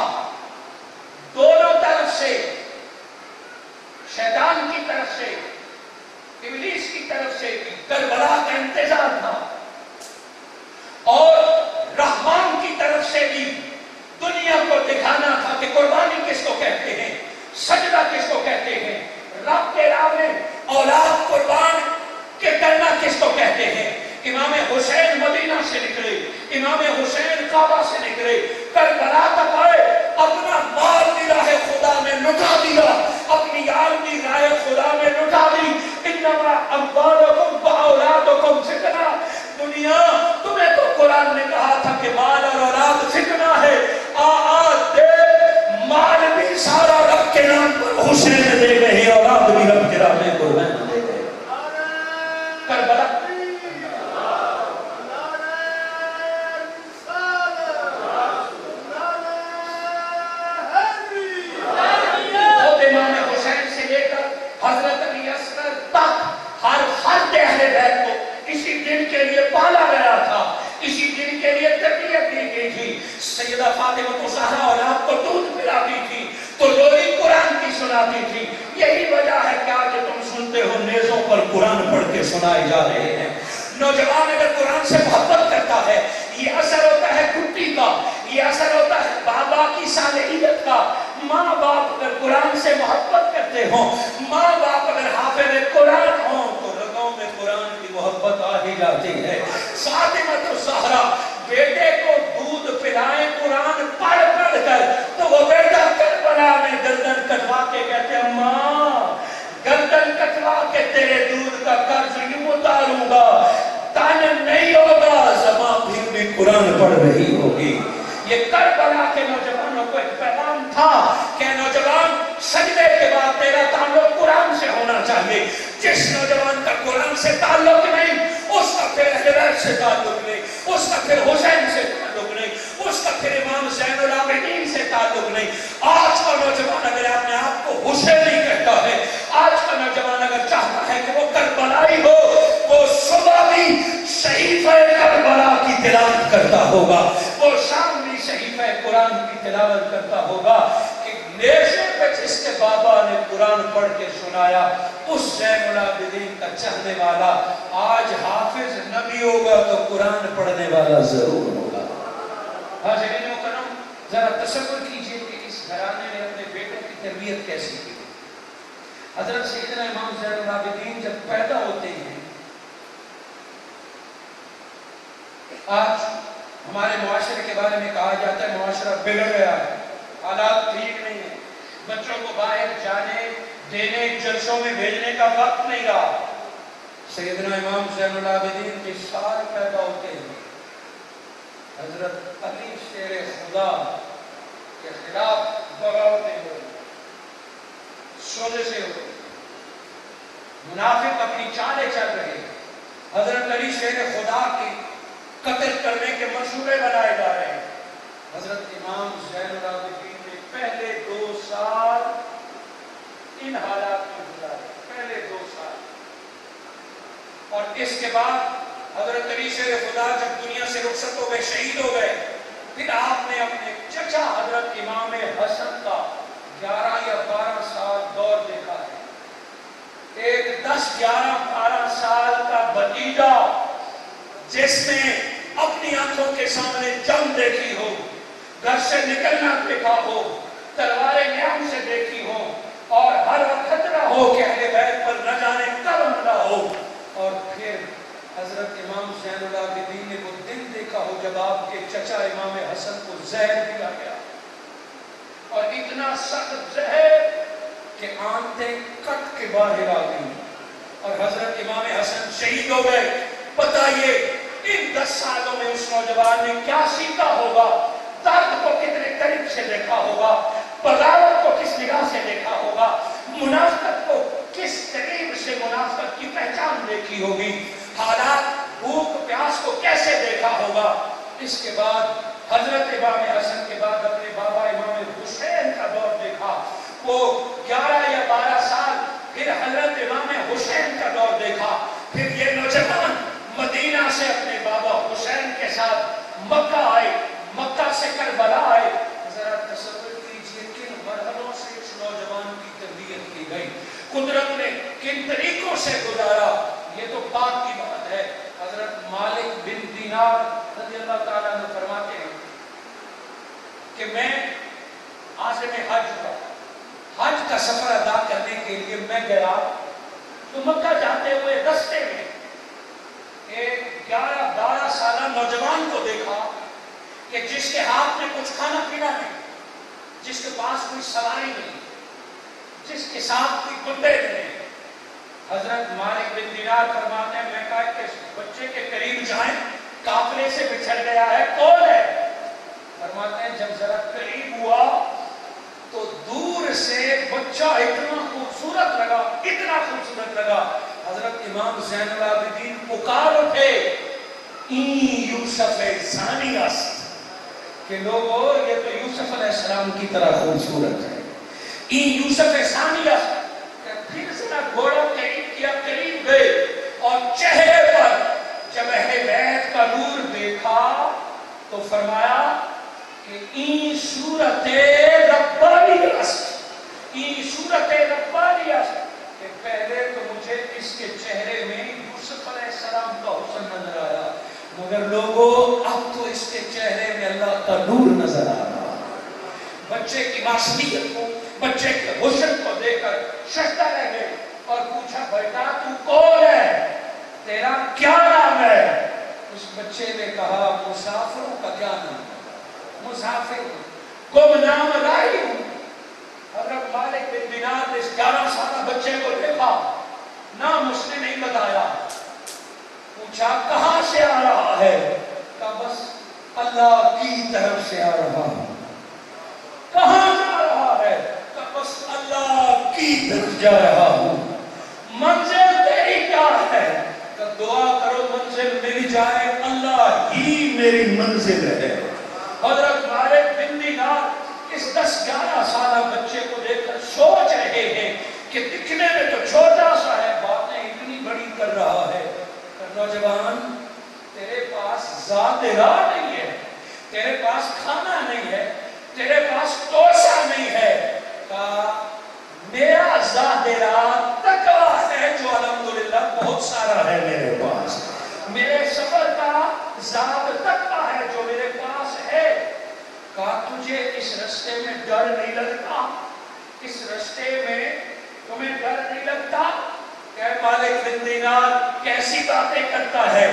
دونوں طرف سے, شیطان کی طرف سے, ابلیس کی طرف سے کربلا کا انتظار تھا, اور رحمان کی طرف سے بھی دنیا کو دکھانا تھا کہ قربانی کس کو کہتے ہیں, سجدہ کس کو کہتے ہیں, رب کے راہ میں اولاد قربان کے کرنا کس کو کہتے ہیں. امام حسین مدینہ سے نکلے, امام حسین کعبہ سے نکلے, کربلا تک آئے, اپنا مال بھی راہ خدا میں لٹا دیا, اپنی آل بھی راہ خدا میں لٹا دی. انما اموالکم واولادکم فتنہ, دنیا تمہیں تو قرآن نے کہا تھا کہ مال اور اولاد فتنہ ہے, دے مال بھی سارا رب کے نام پر حسین دے گئے, اولاد بھی رب کے راہ میں قربان دے گئے. کربلا حضرت علی اصغر تک ہر فرد اہل بیت کو اسی دن کے لیے پالا گیا تھا, اسی دن کے لیے تربیت دی گئی تھی. سیدہ فاطمہ الزہرا اولاد کو دودھ پلاتی تھی تو لوری قرآن کی سناتی تھی. یہی وجہ ہے کہ آج تم سنتے ہو نیزوں پر قرآن پڑھ کے سنائے جا رہے ہیں. نوجوان اگر قرآن سے محبت کرتا ہے, یہ اثر ہوتا ہے گھٹی کا, یہ اثر ہوتا ہے بابا کی صالحیت کا. ماں باپ اگر قرآن سے محبت کرتے ہوں, ماں باپ اگر حافظ قرآن ہوں تو رگوں میں قرآن کی محبت آ ہی جاتی ہے. فاطمہ الزہرا بیٹے کو دودھ پلائیں قرآن پڑھ پڑھ کر تو وہ بیٹا کربلا میں گردن کٹوا کے کہتے ہیں ماں گردن کٹوا کے تیرے دودھ کا قرض یوں اتاروں گا, تن نہیں ہوگا, زبان پھر بھی قرآن پڑھ رہی ہوگی. یہ کربلا کے نوجوانوں کو ایک پیغام تھا کہ نوجوان سجدے کے بعد تیرا تعلق قرآن سے ہونا چاہیے. جس نوجوان کا قرآن سے تعلق نہیں اس کا پھر اہل بیت سے تعلق نہیں, اس کا پھر حسین سے تعلق نہیں, اس کا پھر امام زین العابدین سے تعلق نہیں. آج کا نوجوان اگر اپنے آپ کو حسینی کہتا ہے, آج کا نوجوان اگر چاہتا ہے کہ وہ کربلائی ہو, وہ صبح بھی صحیفہ کربلا کی تلاوت کرتا ہوگا, وہ شام بھی صحیفہ قرآن کی تلاوت کرتا ہوگا. کہ نیشے پہ جس کے بابا نے قرآن پڑھ کے سنایا اس زین العابدین کا چاہنے والا آج حافظ نہ بھی ہوگا تو قرآن پڑھنے والا ضرور ہوگا. حاضرین مکرم, ذرا تصور کیجئے کہ اس گھرانے نے اپنے بیٹوں کی تربیت کیسی کی. حضرت سیدنا امام زین العابدین جب پیدا ہوتے ہیں, آج ہمارے معاشرے کے بارے میں کہا جاتا ہے معاشرہ بگڑ گیا ہے, حالات ٹھیک نہیں ہیں, بچوں کو باہر جانے دینے جلسوں میں بھیجنے کا وقت نہیں رہا. سیدنا امام زین العابدین کے سال پیدا ہوتے ہیں, حضرت علی شیر خدا کے خلاف بغاوتیں ہوئی, سودے سے ہوئی, منافق اپنی چالیں چل رہے ہیں. حضرت علی شیر خدا کی قتل کرنے کے منصوبے بنائے جا رہے ہیں. حضرت امام زین العابدین نے پہلے 2 سال ان حالات میں گزارے پہلے 2 سال، اور اس کے بعد حضرت علی شیر خدا جب دنیا سے رخصت ہو گئے، شہید ہو گئے، پھر آپ نے اپنے چچا حضرت امام حسن کا 11 یا 12 سال دور دیکھا ہے۔ ایک 10 11 12 سال کا بھتیجا جس نے اپنی آنکھوں کے سامنے جنگ دیکھی ہو، گھر سے نکلنا دیکھا ہو، تلواریں نیام سے دیکھی ہو، اور ہر وقت خطرہ ہو کہ اہل بیت پر نہ جانے کب حملہ ہو، اور پھر حضرت امام زین العابدین نے وہ دن دیکھا ہو جب آپ کے چچا امام حسن کو زہر دیا گیا، اور اتنا سخت زہر کہ آنتیں کٹ کے باہر آ گئی، اور حضرت امام حسن شہید ہو گئے۔ بتائیے ان 10 سالوں میں اس نوجوان نے کیا سیکھا ہوگا؟ درد کو کتنے قریب سے دیکھا ہوگا، بغاوت کو کس نگاہ سے دیکھا ہوگا، منافقت کو کس قریب سے منافقت کی پہچان دیکھی ہوگی، حالات بھوک پیاس کو کیسے دیکھا ہوگا۔ اس کے بعد حضرت امام حسن کے بعد اپنے بابا امام حسین کا دور دیکھا، وہ 11 یا 12 سال، پھر حضرت امام حسین کا دور دیکھا، پھر یہ نوجوان مدینہ سے اپنے بابا حسین کے ساتھ مکہ آئے، مکہ سے کربلا آئے۔ ذرا تصور کیجئے کن مرحلوں سے اس نوجوان کی تربیت کی گئی، قدرت نے کن طریقوں سے گزارا، یہ تو پاک کی بات ہے۔ حضرت مالک بن دینار رضی اللہ تعالیٰ عنہ فرماتے ہیں کہ میں عازم حج کا حج کا سفر ادا کرنے کے لیے میں گیا، تو مکہ جاتے ہوئے رستے میں ایک 11 12 سالہ نوجوان کو دیکھا کہ جس کے ہاتھ میں کچھ کھانا پینا نہیں، جس کے پاس کوئی سواری نہیں، جس کے ساتھ کوئی کنڈے نہیں۔ حضرت مالک بن دینار فرماتے ہیں میں کہا کہ اس بچے کے قریب جائیں، قافلے سے بچھڑ گیا ہے، کون ہے؟ فرماتے ہیں جب ذرا قریب ہوا تو دور سے بچہ اتنا خوبصورت لگا، اتنا خوبصورت لگا، حضرت امام زین العابدین پکار اٹھے این یوسف ثانی است، کہ لوگو یہ تو یوسف علیہ السلام کی طرح خوبصورت ہے، این یوسف ثانی است۔ پھر ذرا گھوڑا قریب کیا، قریب گئے، اور چہرے پر جب اہل بیت کا نور دیکھا تو فرمایا کہ این صورت ربانی است، این صورت ربانی است، کہ پہلے تو مجھے اس کے چہرے میں یوسف علیہ السلام کا حسن نظر آیا، مگر لوگوں اب تو اس کے چہرے میں اللہ کا نور نظر آ رہا۔ بچے کی معصومیت کو، بچے کے حسن کو دیکھ کر شکتا رہ گئے اور پوچھا بیٹا تو کون ہے، تیرا کیا نام ہے؟ اس بچے نے کہا مسافروں کا کیا نام ہے، مسافر گمنام راہی ہوں۔ حضرت مالک بن دینار نے اس 11 سالہ بچے کو دیکھا، نام اس نے نہیں بتایا، پوچھا کہاں سے آ رہا ہے، کہا بس اللہ کی طرف سے آ رہا ہوں۔ کہاں جا رہا ہے، کہا بس اللہ کی طرف جا رہا ہوں۔ منزل تیری کیا ہے، کہ دعا کرو منزل مل جائے، اللہ ہی میری منزل ہے۔ حضرت مالک بن دینار اس 10 11 سالہ بچے کو دیکھ کر سوچ رہے ہیں کہ دکھنے میں تو چھوٹا سا ہے، باتیں اتنی بڑی کر رہا ہے۔ نوجوان تیرے پاس ذات راہ نہیں ہے، تیرے پاس کھانا نہیں ہے، تیرے پاس توسہ نہیں ہے، کہا میرا ذات راہ تقویٰ ہے جو الحمدللہ بہت سارا ہے میرے پاس، میرے سفر کا ذات تقویٰ ہے جو میرے پاس ہے۔ کہا تجھے اس رستے میں ڈر نہیں لگتا، اس رستے میں تمہیں ڈر نہیں لگتا؟ کہ مالک بن دینار کیسی باتیں کرتا ہے،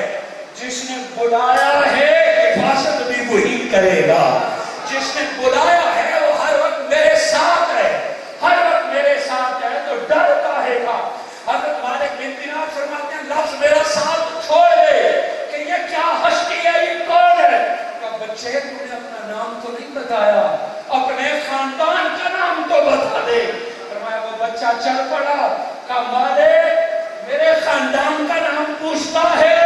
جس نے بلایا ہے حفاظت بھی وہی کرے گا، جس نے بلایا ہے وہ ہر وقت میرے ساتھ ہے، ہر وقت میرے ساتھ ہے، تو ڈر کاہے کا؟ حضرت مالک بن دینار فرماتے ہیں لفظ میرا ساتھ چھوڑ دے کہ یہ کیا ہستی ہے، یہ کون ہے؟ کہ بچے تو نے اپنا نام تو نہیں بتایا، اپنے خاندان کا نام تو بتا دے۔ فرمایا وہ بچہ چل پڑا، کہا مالک میرے خاندان کا نام پوچھتا ہے،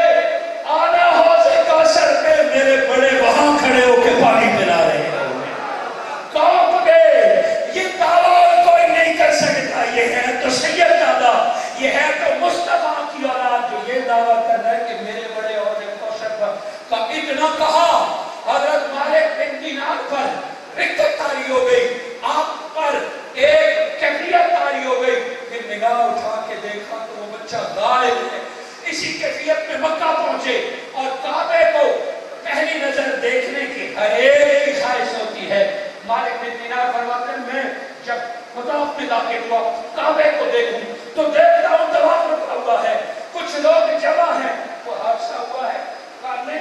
آنا حوض کوثر پہ میرے بڑے وہاں کھڑے ہو کے پانی پلا رہے ہیں۔ تاری ہو گئی، آپ پر ایک کیفیت تاری ہو گئی، پھر نگاہ اٹھا کے دیکھا تو وہ بچہ غائب ہے۔ اسی کیفیت میں مکہ پہنچے اور کعبے کو پہلی نظر دیکھنے کی ہر ایک کی خواہش ہوتی ہے۔ مالک بن دینار فرماتے ہیں میں جب مطاف میں داخل ہوا کعبے کو دیکھوں تو دیکھتا ہوں طواف رکھا ہوا ہے، کچھ لوگ جمع ہیں، وہ حادثہ ہوا ہے کعبے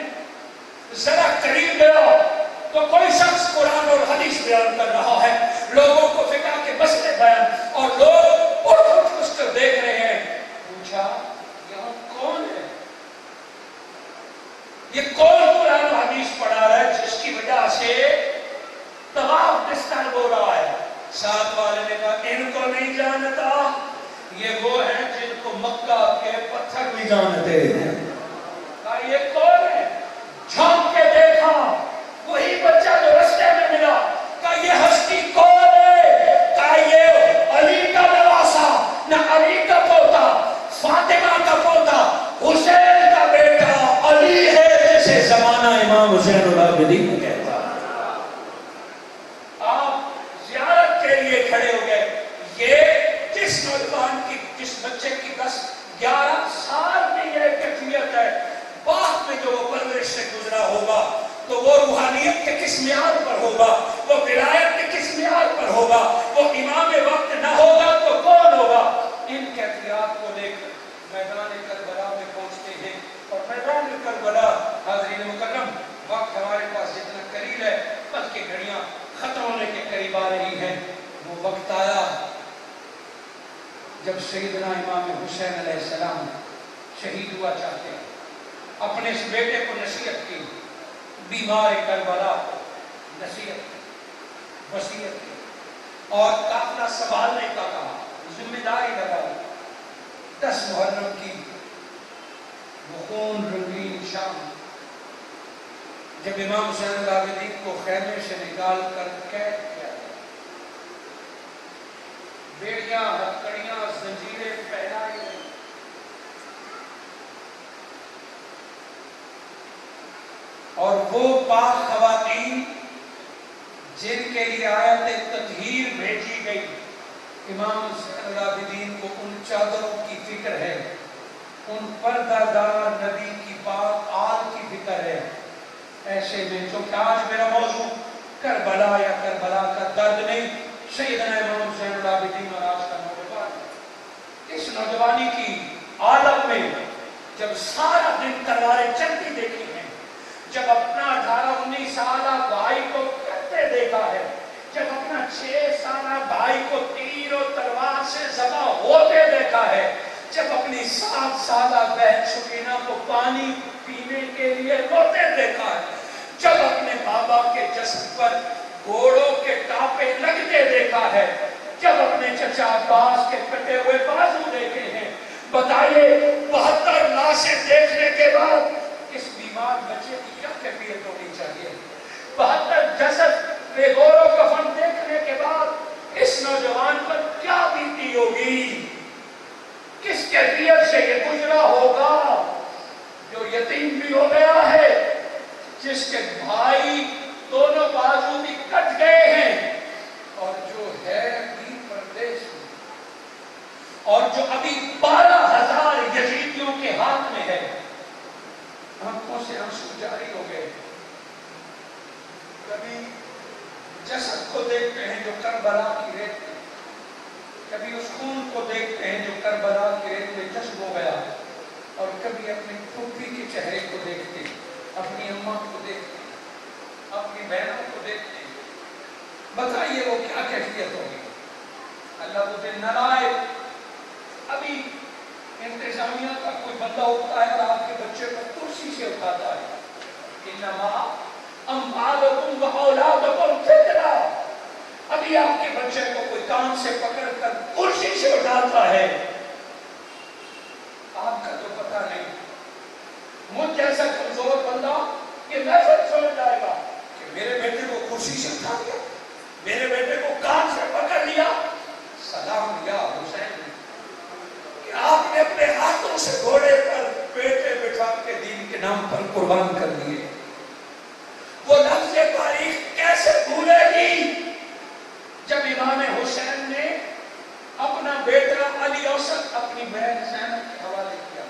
ذرا قریب گیا تو کوئی شخص قرآن اور حدیث بیان کر رہا ہے، لوگوں کو فقہ کے مسئلے بیان، اور لوگ اٹھ اٹھ اس کو دیکھ رہے ہیں۔ پوچھا یہاں کون ہے؟ یہ کون قرآن و حدیث پڑھا رہا ہے جس کی وجہ سے طواف ڈسٹرب ہو رہا ہے؟ ساتھ والے نے کہا ان کو نہیں جانتا، یہ وہ ہیں جن کو مکہ کے پتھر بھی جانتے ہیں۔ کہا یہ کون ہے؟ جھانک کے دیکھا وہی بچہ جو رستے میں ملا۔ کہا یہ ہستی کون ہے؟ کہا یہ علی کا نواسا، نہ علی کا پوتا، فاطمہ کا پوتا، حسین کا بیٹا علی ہے، جسے زمانہ امام حسین العابدین کہتا۔ آپ کے لیے کھڑے ہو گئے۔ یہ جس نوجوان کی، جس بچے کی 10-11 سال میں یہ کیفیت ہے، بعد میں جو وہ پرورش سے گزرا ہوگا تو وہ روحانیت کے کس معیار پر ہوگا، وہ ولایت کے کس معیار پر ہوگا، وہ امام وقت نہ ہوگا تو کون ہوگا؟ ان کیفیات کو لے کر میدان کربلا میں پہنچتے ہیں، اور میدان کربلا حاضرین مکرم وقت ہمارے پاس جتنا قریب ہے، بلکہ گھڑیاں ختم ہونے کے قریب آ رہی ہیں، وہ وقت آیا جب سیدنا امام حسین علیہ السلام شہید ہوا چاہتے ہیں، اپنے اس بیٹے کو نصیحت کی، بیمار کربلا کو نصیحت کی، وصیت کی، اور قافلہ سنبھالنے کا کہا، ذمہ داری لگائی۔ 10 محرم کی وہ خون رنگین شام جب امام حسین العابدین کو خیمے سے نکال کر قید کیا گیا، بیڑیاں، ہتھکڑیاں، زنجیریں پہنائی گئی، اور وہ پاک خواتین جن کے لیے آیت تطہیر بھیجی گئی، امام حسین العابدین کو ان چادروں کی فکر ہے، ان پردہ دار نبی کی پاک آل کی فکر ہے۔ ایسے میں جو کہ آج میرا موضوع کربلا یا کربلا کا درد نہیں، سیدنا امام حسین العابدین اور آج کا نوجوان، اس نوجوانی کی عالم میں جب سارا دن تلواریں چلتی دیکھی ہیں، جب اپنا 18-19 سالہ بھائی کو کرتے دیکھا ہے، جب اپنا 6 سالہ بھائی کو تیر و تلوار سے ذبح ہوتے دیکھا ہے، جب اپنی 7 سالہ بہن شکینہ کو پانی پینے کے لیے روتے دیکھا ہے، جب اپنے بابا کے جسد پر گھوڑوں کے ٹاپے لگتے دیکھا ہے، جب اپنے چچا عباس کے کٹے ہوئے بازو دیکھے ہیں، بتائیے 72 لاشیں دیکھنے کے بعد اس بیمار بچے کی کیا کیفیت ہونی چاہیے؟ 72 جسد بے گور و کفن دیکھنے کے بعد اس نوجوان پر کیا بیتی ہوگی؟ کس کیفیت سے یہ گزرا ہوگا جو یتیم بھی ہو گیا ہے، جس کے بھائی دونوں بازو بھی کٹ گئے ہیں، اور جو ہے بھی پردیش میں، اور جو ابھی 12,000 یزیدیوں کے ہاتھ میں ہے۔ آنکھوں سے آنسو جاری ہو گئے۔ کبھی جسد کو دیکھتے ہیں جو کربلا کی ریت میں، کبھی اس خون کو دیکھتے ہیں جو کربلا کی ریت میں جذب ہو گیا، اور کبھی اپنی پھوپھی کے چہرے کو دیکھتے ہیں، اپنی اماں کو دیکھتے ہیں، اپنی بہنوں کو دیکھتے ہیں۔ بتائیے وہ کیا کیفیت ہوگی؟ اللہ کو دن نہ لائے۔ ابھی انتظامیہ کا کوئی بندہ ہوتا ہے اور آپ کے بچے کو کرسی سے اٹھاتا ہے، انما اموالکم و اولادکم فتنہ، ابھی آپ کے بچے کو کوئی کان سے پکڑ کر کرسی سے اٹھاتا ہے، آپ کا تو پتہ نہیں۔ مجھ جیسا کمزور بندہ یہ محفل سمجھ جائے گا کہ میرے بیٹے کو کرسی سے اٹھا دیا، میرے بیٹے کو کان سے پکڑ لیا۔ سلام یا حسین، کہ آپ نے اپنے ہاتھوں سے گھوڑے پر بیٹے بٹھا کے دین کے نام پر قربان کر دیے۔ وہ لفظ تاریخ کیسے بھولے گی حسین نے اپنا بیٹا علی اوسط اپنی بہن زینب کے حوالے کیا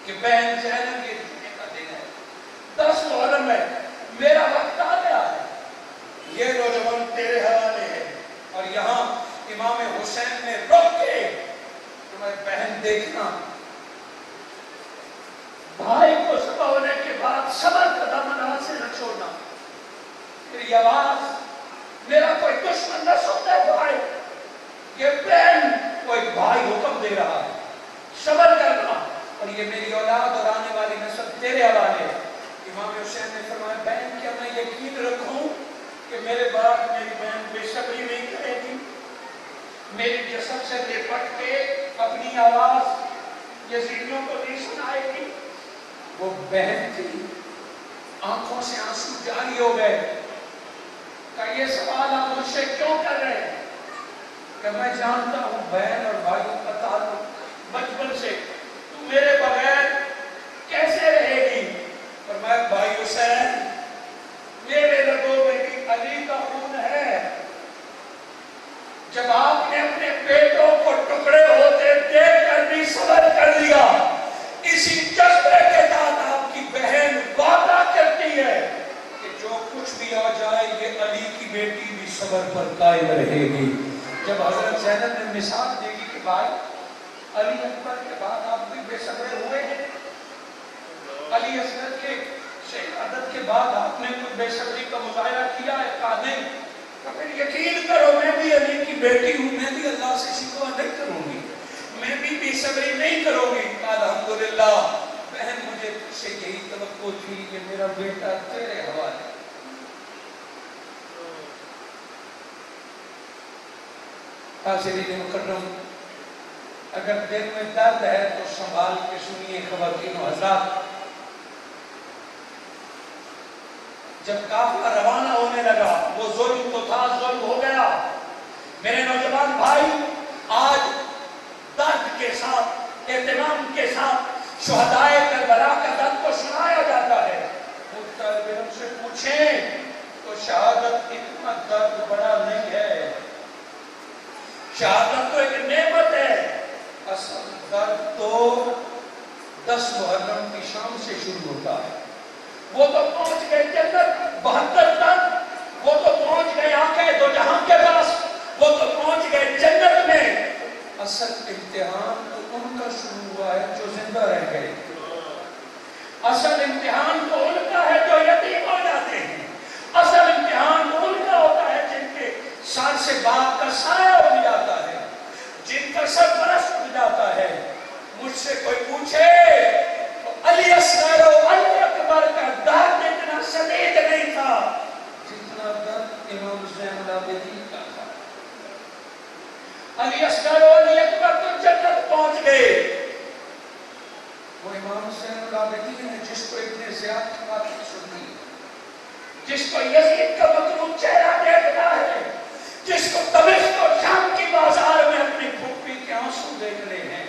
کہ بہن زینب یہ جمعے کا دن ہے، 10 محرم ہے، میرا وقت آ گیا ہے، یہ نوجوان تیرے حوالے ہے۔ اور یہاں امام حسین نے روک کے تمہیں بہن دیکھنا، بھائی کو ذبح ہونے کے بعد صبر کا دامن ہاتھ سے نہ چھوڑنا۔ میری آواز میرا کوئی دشمن نہ سنتا ہے بھائی، یہ بہن کو ایک بھائی حکم دے رہا ہے، صبر کرنا، اور یہ میری اولاد اور آنے والی نسل تیرے حوالے ہے۔ امام حسین نے فرمایا بہن کیا میں یقین رکھوں کہ میرے بعد میری بہن بے صبری نہیں کرے گی، میری جسد سے لپٹ کے اپنی آواز یزیدیوں کو نہیں سنائے گی؟ وہ بہن کی آنکھوں سے آنسو جاری ہو گئے کہ یہ سوال آپ مجھ سے کیوں کر رہے ہیں؟ کہ میں جانتا ہوں بہن اور بھائیوں کا تعلق بچپن سے، تو میرے بغیر کیسے رہے گی؟ اور میں بھائی حسین میرے رگوں میں بھی علی کا خون ہے، جب آپ نے اپنے بیٹوں کو ٹکڑے ہوتے دیکھ کر بھی صبر کر لیا، اسی جذبے کے ساتھ آپ کی بہن وعدہ کرتی ہے کہ جو کچھ بھی آ جائے یہ علی کی بیٹی بھی صبر پر قائم رہے گی۔ جب حضرت زینب نے مثال دے گی کہ بھائی علی اکبر کے بعد آپ بھی بے صبر ہوئے ہیں، علی اصغر کے شہادت کے بعد آپ نے کوئی بے صبری کا مظاہرہ کیا ہے؟ کہا نہیں، تو پھر یقین کرو میں بھی علی کی بیٹی ہوں، میں بھی اللہ سے شکوہ نہیں کروں گی، میں بھی بے صبری نہیں کروں گی۔ الحمدللہ بہن مجھے تجھ سے یہی توقع تھی کہ میرا بیٹا تیرے حوالے۔ حاضرین مکرم، اگر دل میں درد ہے تو سنبھال کے سنیے خواتین و حضرات۔ جب قافلہ روانہ ہونے لگا، وہ ظلم تو تھا، ظلم ہو گیا۔ میرے نوجوان بھائی، آج درد کے ساتھ، اہتمام کے ساتھ شہدائے کربلا کا درد کو سنایا جاتا ہے۔ طالب علم سے پوچھیں تو شہادت اتنا درد بڑا نہیں ہے، شہادت تو ایک نعمت ہے، اصل درد تو 10 محرم کی شام سے شروع ہوتا ہے۔ وہ تو پہنچ گئے جنت 72 تک، وہ تو پہنچ گئے آنکھیں دو جہاں کے پاس، وہ تو پہنچ گئے جنت میں۔ اصل امتحان تو ان کا شروع ہوا ہے جو زندہ رہ گئے، اصل امتحان تو ان کا ہے جو یتیم ہو جاتے ہیں، اصل امتحان تو ان کا ہوتا ہے جن کے سر سے باپ کا سایہ اٹھ جاتا ہے، جن کا سرپرست اٹھ جاتا ہے۔ مجھ سے کوئی پوچھے تو علی اصغر و علی اکبر کا درد اتنا شدید نہیں تھا جتنا درد امام زین العابدین کا تھا۔ علی اصغر و علی اکبر تو جنت پہنچ گئے، وہ امام زین العابدین ہے جس کو ابن زیاد کی باتیں سنی، جس کو یزید کا مکروہ چہرہ دیکھنا ہے، جس کو دمشق اور شام کی بازار میں اپنی پھوپھی کے آنسو دیکھنے ہیں،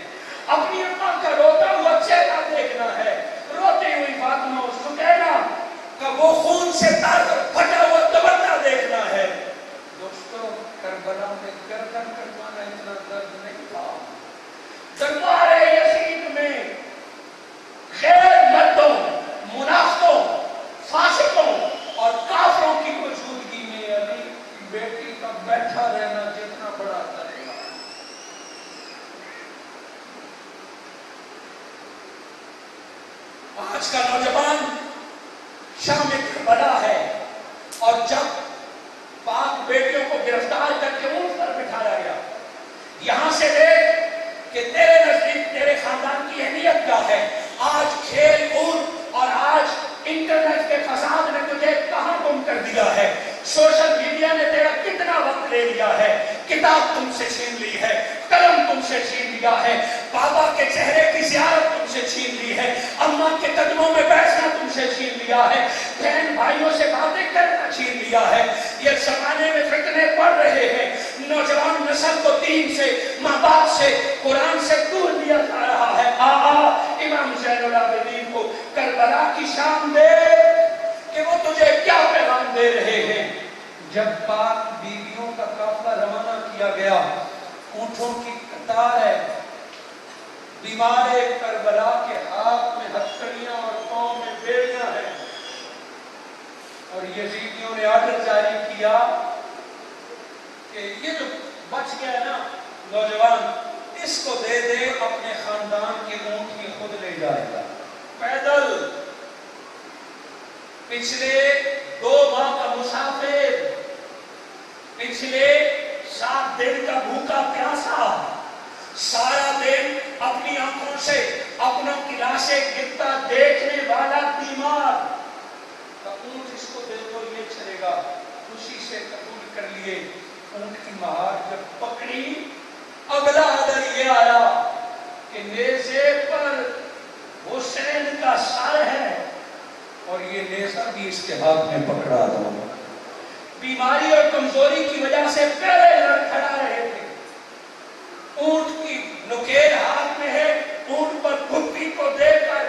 اپنی اماں کا روتا ہوا چہرہ دیکھنا ہے، روتی ہوئی فاطمہ و سکینہ کا وہ خون سے تار پھٹا ہوا تمنا دیکھنا ہے۔ دوستو، کربلا میں گردن کٹوانا اتنا درد نہیں تھا، دربار یزید میں غیر مردوں، منافقوں، فاسقوں اور کافروں کی موجودگی میں علی کی بیٹی کا بیٹھا رہنا جتنا بڑا درد تھا۔ آج کا نوجوان شام کربلا ہے، اور جب پاک بیٹیوں کو گرفتار کر کے اونٹ پر بٹھایا گیا، یہاں سے دیکھ کہ تیرے نزدیک تیرے خاندان کی اہمیت کیا ہے۔ آج کھیل کود اور آج انٹرنیٹ کے فساد نے تجھے کہاں گم کر دیا ہے، سوشل میڈیا نے تیرا کتنا وقت لے لیا ہے، کتاب تم سے چھین لی ہے، قلم تم سے چھین لیا ہے، بابا کے چہرے کی زیارت تم سے چھین لی ہے، اماں کے قدموں میں بیٹھنا تم سے چھین لیا ہے، بہن بھائیوں سے باتیں کرنا چھین لیا ہے۔ یہ زمانے میں فتنے پڑ رہے ہیں، نوجوان نسل کو دین سے، ماں باپ سے، قرآن سے دور دیا جا رہا ہے۔ امام زین العابدین کو کربلا کی شان دے کہ وہ تجھے کیا پیغام دے رہے ہیں۔ جب پاک بیویوں کا قافلہ روانہ کیا گیا، اونٹوں کی قطار ہے، بیمار کربلا کے ہاتھ میں ہتھکڑیاں اور پاؤں میں بیڑیاں ہیں، اور یزیدیوں نے آرڈر جاری کیا کہ یہ جو بچ گیا نا نوجوان، اس کو دے دے، اپنے خاندان کے اونٹ کی خود لے جائے گا پیدل۔ پچھلے 2 ماہ کا مسافر، پچھلے 7 دن کا بھوکا پیاسا، سارا دن اپنی آنکھوں سے اپنوں کی لاشیں گرتا دیکھنے والا بیمار، اونٹ اس کو دے دو یہ چلے گا، خوشی سے قبول کر لیے۔ اونٹ کی مہار جب پکڑی، اگلا آڈر یہ آیا کہ نیزے پر حسین کا سر ہے اور یہ نیزہ بھی اس کے ہاتھ میں پکڑا دو۔ بیماری اور کمزوری کی وجہ سے پہلے لڑکھڑا رہے تھے، اونٹ کی نکیر ہاتھ میں ہے، اونٹ پر پھپھی کو دے کر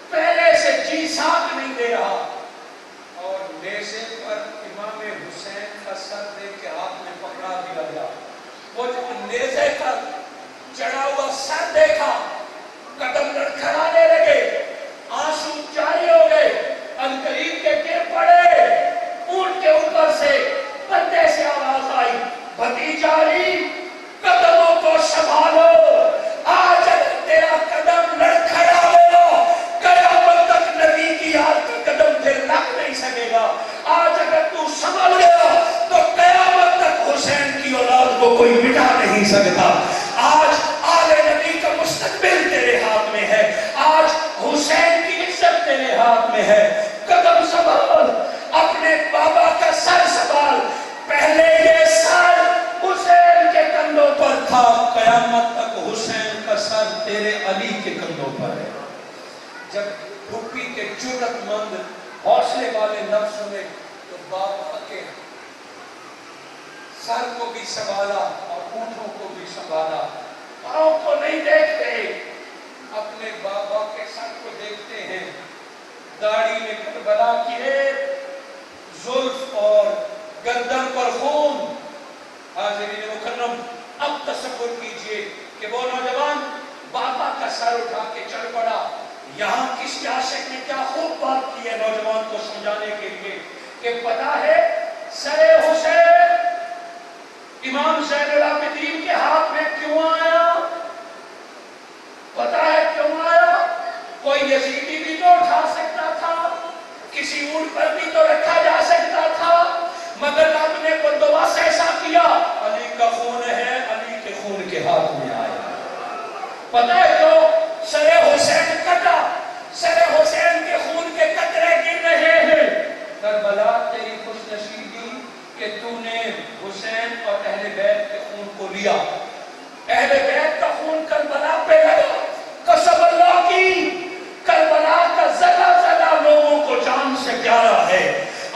پہلے سے جی ساتھ نہیں دے رہا، اور نیزے پر امام حسین کا سر دے کے ہاتھ میں پکڑا دیا گیا۔ وہ جو نیزے کا چڑھا ہوا سر دیکھا، قدم لڑکھڑانے لگے، آنسو جاری ہو گئے، عنقریب کے گر پڑے۔ اونٹ کے اوپر سے پردے سے آواز آئی، بھتیجا علی قدموں کو سنبھالو، آج اگر تیرا قدم لڑکھڑا ہو، قیامت تک نبی کی یاد کا قدم پھر لگ نہیں سکے گا۔ آج اگر تو سنبھل گیا تو قیامت تک حسین کی اولاد کو کوئی مٹا نہیں سکتا۔ آج آل نبی کا مستقبل تیرے ہاتھ میں ہے، آج حسین کی عزت تیرے ہاتھ میں ہے۔ قدم سنبھال، اپنے بابا کا سر سنبھال، پہلے یہ سر حسین کے کندھوں پر تھا، قیامت تک حسین کا سر تیرے علی کے کندھوں پر ہے۔ جب پھپھی کے جرأت مند حوصلے والے لفظ سنے تو بابا کے سر کو بھی سنبھالا اور اونٹوں کو بھی سنبھالا، پاؤں کو نہیں دیکھتے، اپنے بابا کے سر کو دیکھتے ہیں، داڑھی میں کربلا کی ہے، زلف اور گردن پر خون۔ حاضرین مکرم، اب تصور کیجئے کہ وہ نوجوان بابا کا سر اٹھا کے چل پڑا۔ یہاں کسی عاشق نے کیا خوب بات کی ہے نوجوان کو سمجھانے کے لیے کہ پتہ ہے سر حسین امام زین العابدین کے ہاتھ میں کیوں آیا؟ پتہ ہے کیوں آیا؟ کوئی یزیدی بھی تو اٹھا سکتا تھا، کسی اونٹ پر بھی تو رکھا جا سکتا تھا، مگر آپ نے بندوبست ایسا کیا، علی کا خون ہے، علی کے خون کے ہاتھ میں آیا۔ پتہ ہے کیوں سر حسین کٹا؟ سر حسین کے خون کے قطرے گر رہے ہیں۔ کربلا تیری خوش نصیبی کہ تو نے حسین اور اہل بیت کے خون کو لیا، اہل بیت کا خون کربلا پہ لگا، قسم اللہ کی کربلا کا زلزلہ لوگوں کو جان سے پیارا ہے۔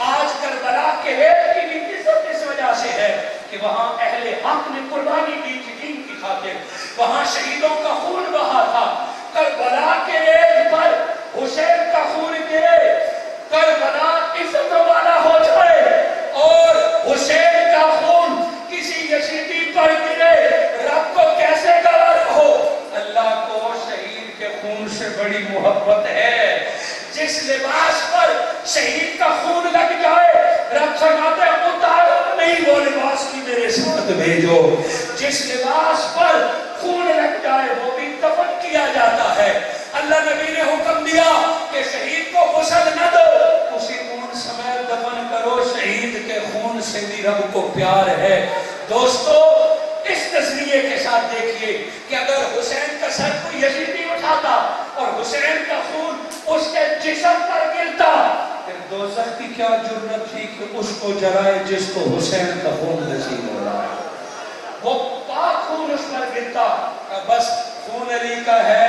آج کربلا کے ریت کی بھی عزت اس وجہ سے ہے کہ وہاں اہل حق نے قربانی دی تھی دین کی خاطر، وہاں شہیدوں کا خون بہا تھا۔ کربلا کے ریت پر حسین کا خون گرے، کربلا عزت والا ہو جائے، اور حسین کا خون کسی یزیدی پر گرے، رب کو کیسے گوارا ہو؟ اللہ کو شہید کے خون سے بڑی محبت ہے۔ جس لباس پر شہید کا خون لگ جائے، رب فرماتا ہے اتارو نہیں، وہ لباس کی میرے ساتھ بھیجو۔ جس لباس پر خون لگ جائے وہ بھی دفن کیا جاتا ہے۔ اللہ نبی نے حکم دیا کہ شہید کو غسل نہ دو، اسی خون سمیت دفن کرو، شہید کے خون سے بھی رب کو پیار ہے۔ دوستو اس نظریے کے ساتھ دیکھیے کہ اگر حسین کا سر کوئی یزیدی اٹھاتا اور حسین کا خون اس کے جسم پر گرتا، پھر دوزخ کی کیا جرت تھی کہ اس کو جلائے جس کو حسین کا خون نصیب ہو رہا ہے۔ وہ پاک خون اس پر گرتا، بس خون علی کا ہے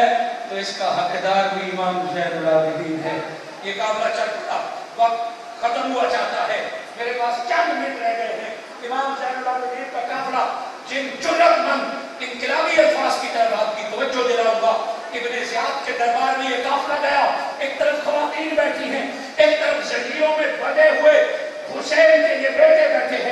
تو اس کا حقدار بھی امام زین العابدین ہے۔ یہ قافلہ چل پڑا، وقت ختم ہوا چاہتا ہے، میرے پاس چند منٹ رہ گئے ہیں۔ امام زین العابدین کا قافلہ جن جرأت مند انقلابی الفاظ کی طرف آپ کی توجہ دلاؤں گا، ابن زیاد کے دربار میں یہ قافلہ گیا، ایک طرف خواتین بیٹھی ہیں، ایک طرف زنجیروں میں بندھے ہوئے حسین کے یہ بیٹے بیٹھے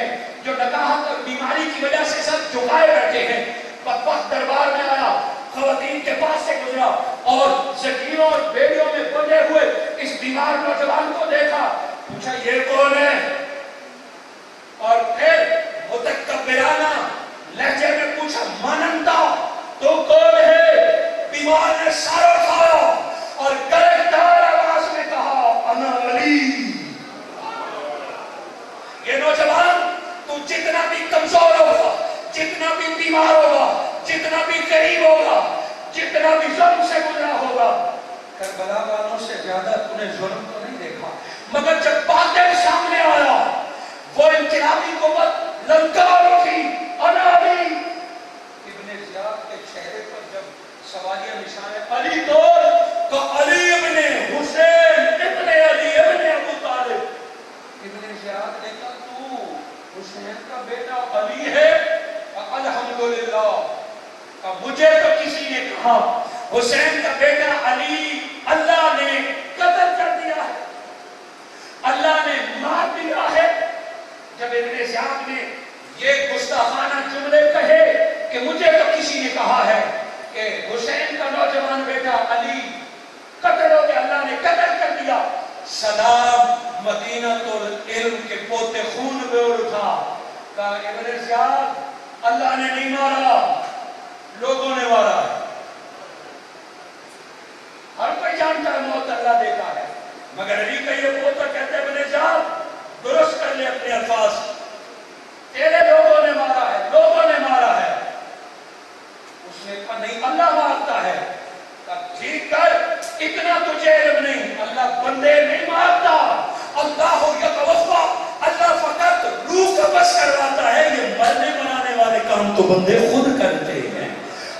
صاحب دربار میں آیا، خواتین کے پاس سے گزرا اور زکیوں اور بیڑیوں میں بندھے ہوئے اس بیمار نوجوان کو دیکھا، پوچھا یہ کون ہے؟ اور پھر متکبرانہ لہجے میں پوچھا مانندا تو کون ہے؟ بیمار نے سر اٹھایا اور گرجدار آواز میں کہا انا علی۔ یہ نوجوان تو جتنا بھی کمزور ہوگا، جتنا بھی بیمار ہوگا، جتنا بھی غریب ہوگا، جتنا بھی ظلم سے گزرا ہوگا، کربلا والوں سے زیادہ تو نے ظلم تو نہیں دیکھا، مگر جب باطل سامنے آیا وہ انقلابی قوت للکار اٹھی انا علی۔ ابن زیاد کے چہرے پر جب سوالیہ نشان ہے علی تو علی ابن حسین ابن علی ابن ابو طالب، ابن زیاد نے کہا تو حسین کا بیٹا علی ہے؟ الحمدللہ، مجھے تو کسی نے کہا حسین کا بیٹا علی اللہ نے قتل کر دیا ہے، اللہ نے مار دیا ہے۔ جب ابن زیاد نے یہ گستاخانہ جملے کہے کہ مجھے تو کسی نے کہا ہے کہ حسین کا نوجوان بیٹا علی قتل ہو گیا، اللہ نے قتل کر دیا، سلام مدینہ العلم کے پوتے خون میں اٹھا، کہا ابن زیاد اللہ نے نہیں مارا، لوگوں نے مارا ہے۔ ہر کوئی جانتا ہے موت اللہ دیتا ہے، مگر علی کا یہ پوتا کہتے ہیں ابن زیاد درست کر لے اپنے الفاظ، تیرے لوگوں نے مارا ہے، لوگوں نے مارا ہے۔ اس نے کہا نہیں اللہ مارتا ہے، کہا ٹھیک کر، اتنا تجھے علم نہیں، اللہ بندے نہیں مارتا، اللہ یتوفا، اللہ فقط روح قبض کرواتا ہے، یہ مرنے بنانے والے کام تو بندے خود کرتے ہیں،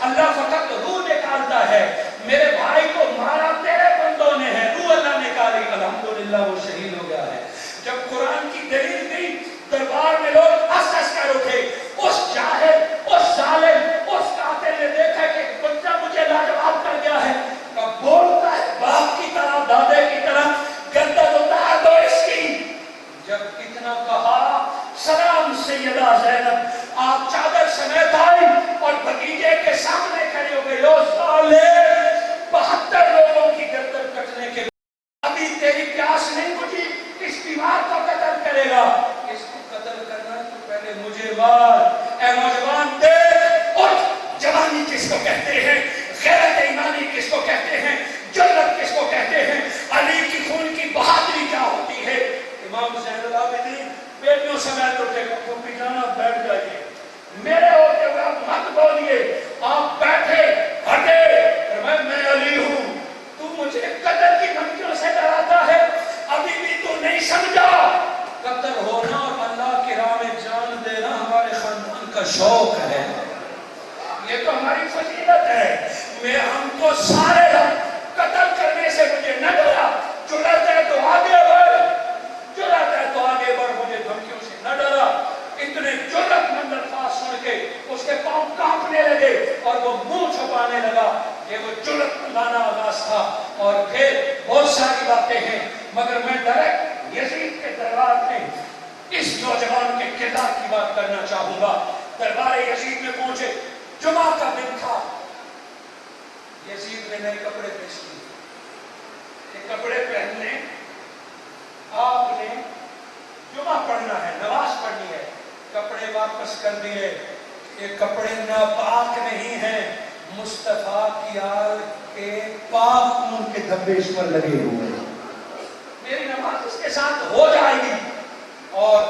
اللہ فقط روح نکالتا ہے۔ میرے بھائی کو مارا تیرے بندوں نے ہے، روح اللہ نکالی، الحمدللہ وہ شہید ہو گیا ہے۔ جب قرآن کی دلیل دی دربار میں لوگ ہنس ہنس کر اٹھے، اس جاہل، اس ظالم، اس قاتل نے دیکھا کہ بچہ مجھے لاجواب کر گیا ہے، کب بولتا ہے باپ کی طرح، دادے کی طرح، گردن اتار دو اس کی۔ جب اتنا کہا سلام سیدہ زینب، آپ چادر سمیت آئی اور بھتیجے کے سامنے کھڑے ہو گئے، او ظالم، 72 لوگوں کی گردن کٹنے کے ابھی تیری پیاس نہیں بجھی، اس بیمار کو قتل کرے گا، اس کو قتل کرنا ہے تو پہلے مجھے مار۔ اے نوجوان دیکھ، اٹھ، جوانی کس کو کہتے ہیں، غیرت ایمانی کس کو کہتے ہیں، جرأت کس کو کہتے ہیں، علی کی خون کی بہادری کیا ہوتی ہے۔ امام زین العابدین بیٹیوں سمیت اٹھے، پھوپھی جانا بیٹھ جائیے، میرے ہوتے ہوئے آپ مت بولیے، آپ بیٹھے ہٹے، میں علی ہوں، تو مجھے قتل کی دھمکیوں سے ڈراتا ہے، ابھی بھی تو نہیں سمجھا، قتل ہونا اور اللہ کی راہ میں جان دینا ہمارے خاندان کا شوق ہے، یہ تو ہماری فضیلت ہے، ہم کو سارے قتل کرنے سے مجھے نہ ڈرا، جرأت ہے تو آگے بڑھ، جرأت ہے تو آگے بڑھ، مجھے دھمکیوں سے نہ ڈرا۔ اتنے جرأت مند الفاظ سن کے اس کے پاؤں کانپنے لگے اور وہ منہ چھپانے لگا، یہ وہ جرأت مندانہ آغاز تھا۔ اور پھر بہت ساری باتیں ہیں، مگر میں ڈائریکٹ یزید کے دربار میں اس نوجوان کے کردار کی بات کرنا چاہوں گا۔ دربار یزید میں پہنچے، جمعہ کا دن تھا، یزید نے نئے کپڑے پیش کیے، یہ کپڑے پہننے آپ نے جمعہ پڑھنا ہے، نماز پڑھنی ہے، کپڑے واپس کر دیے، یہ کپڑے ناپاک نہیں ہیں، مصطفیٰ کی آل کے پاک خون کے دھبے اس پر لگے ہوئے ہیں، میری نماز اس کے ساتھ ہو جائے گی۔ اور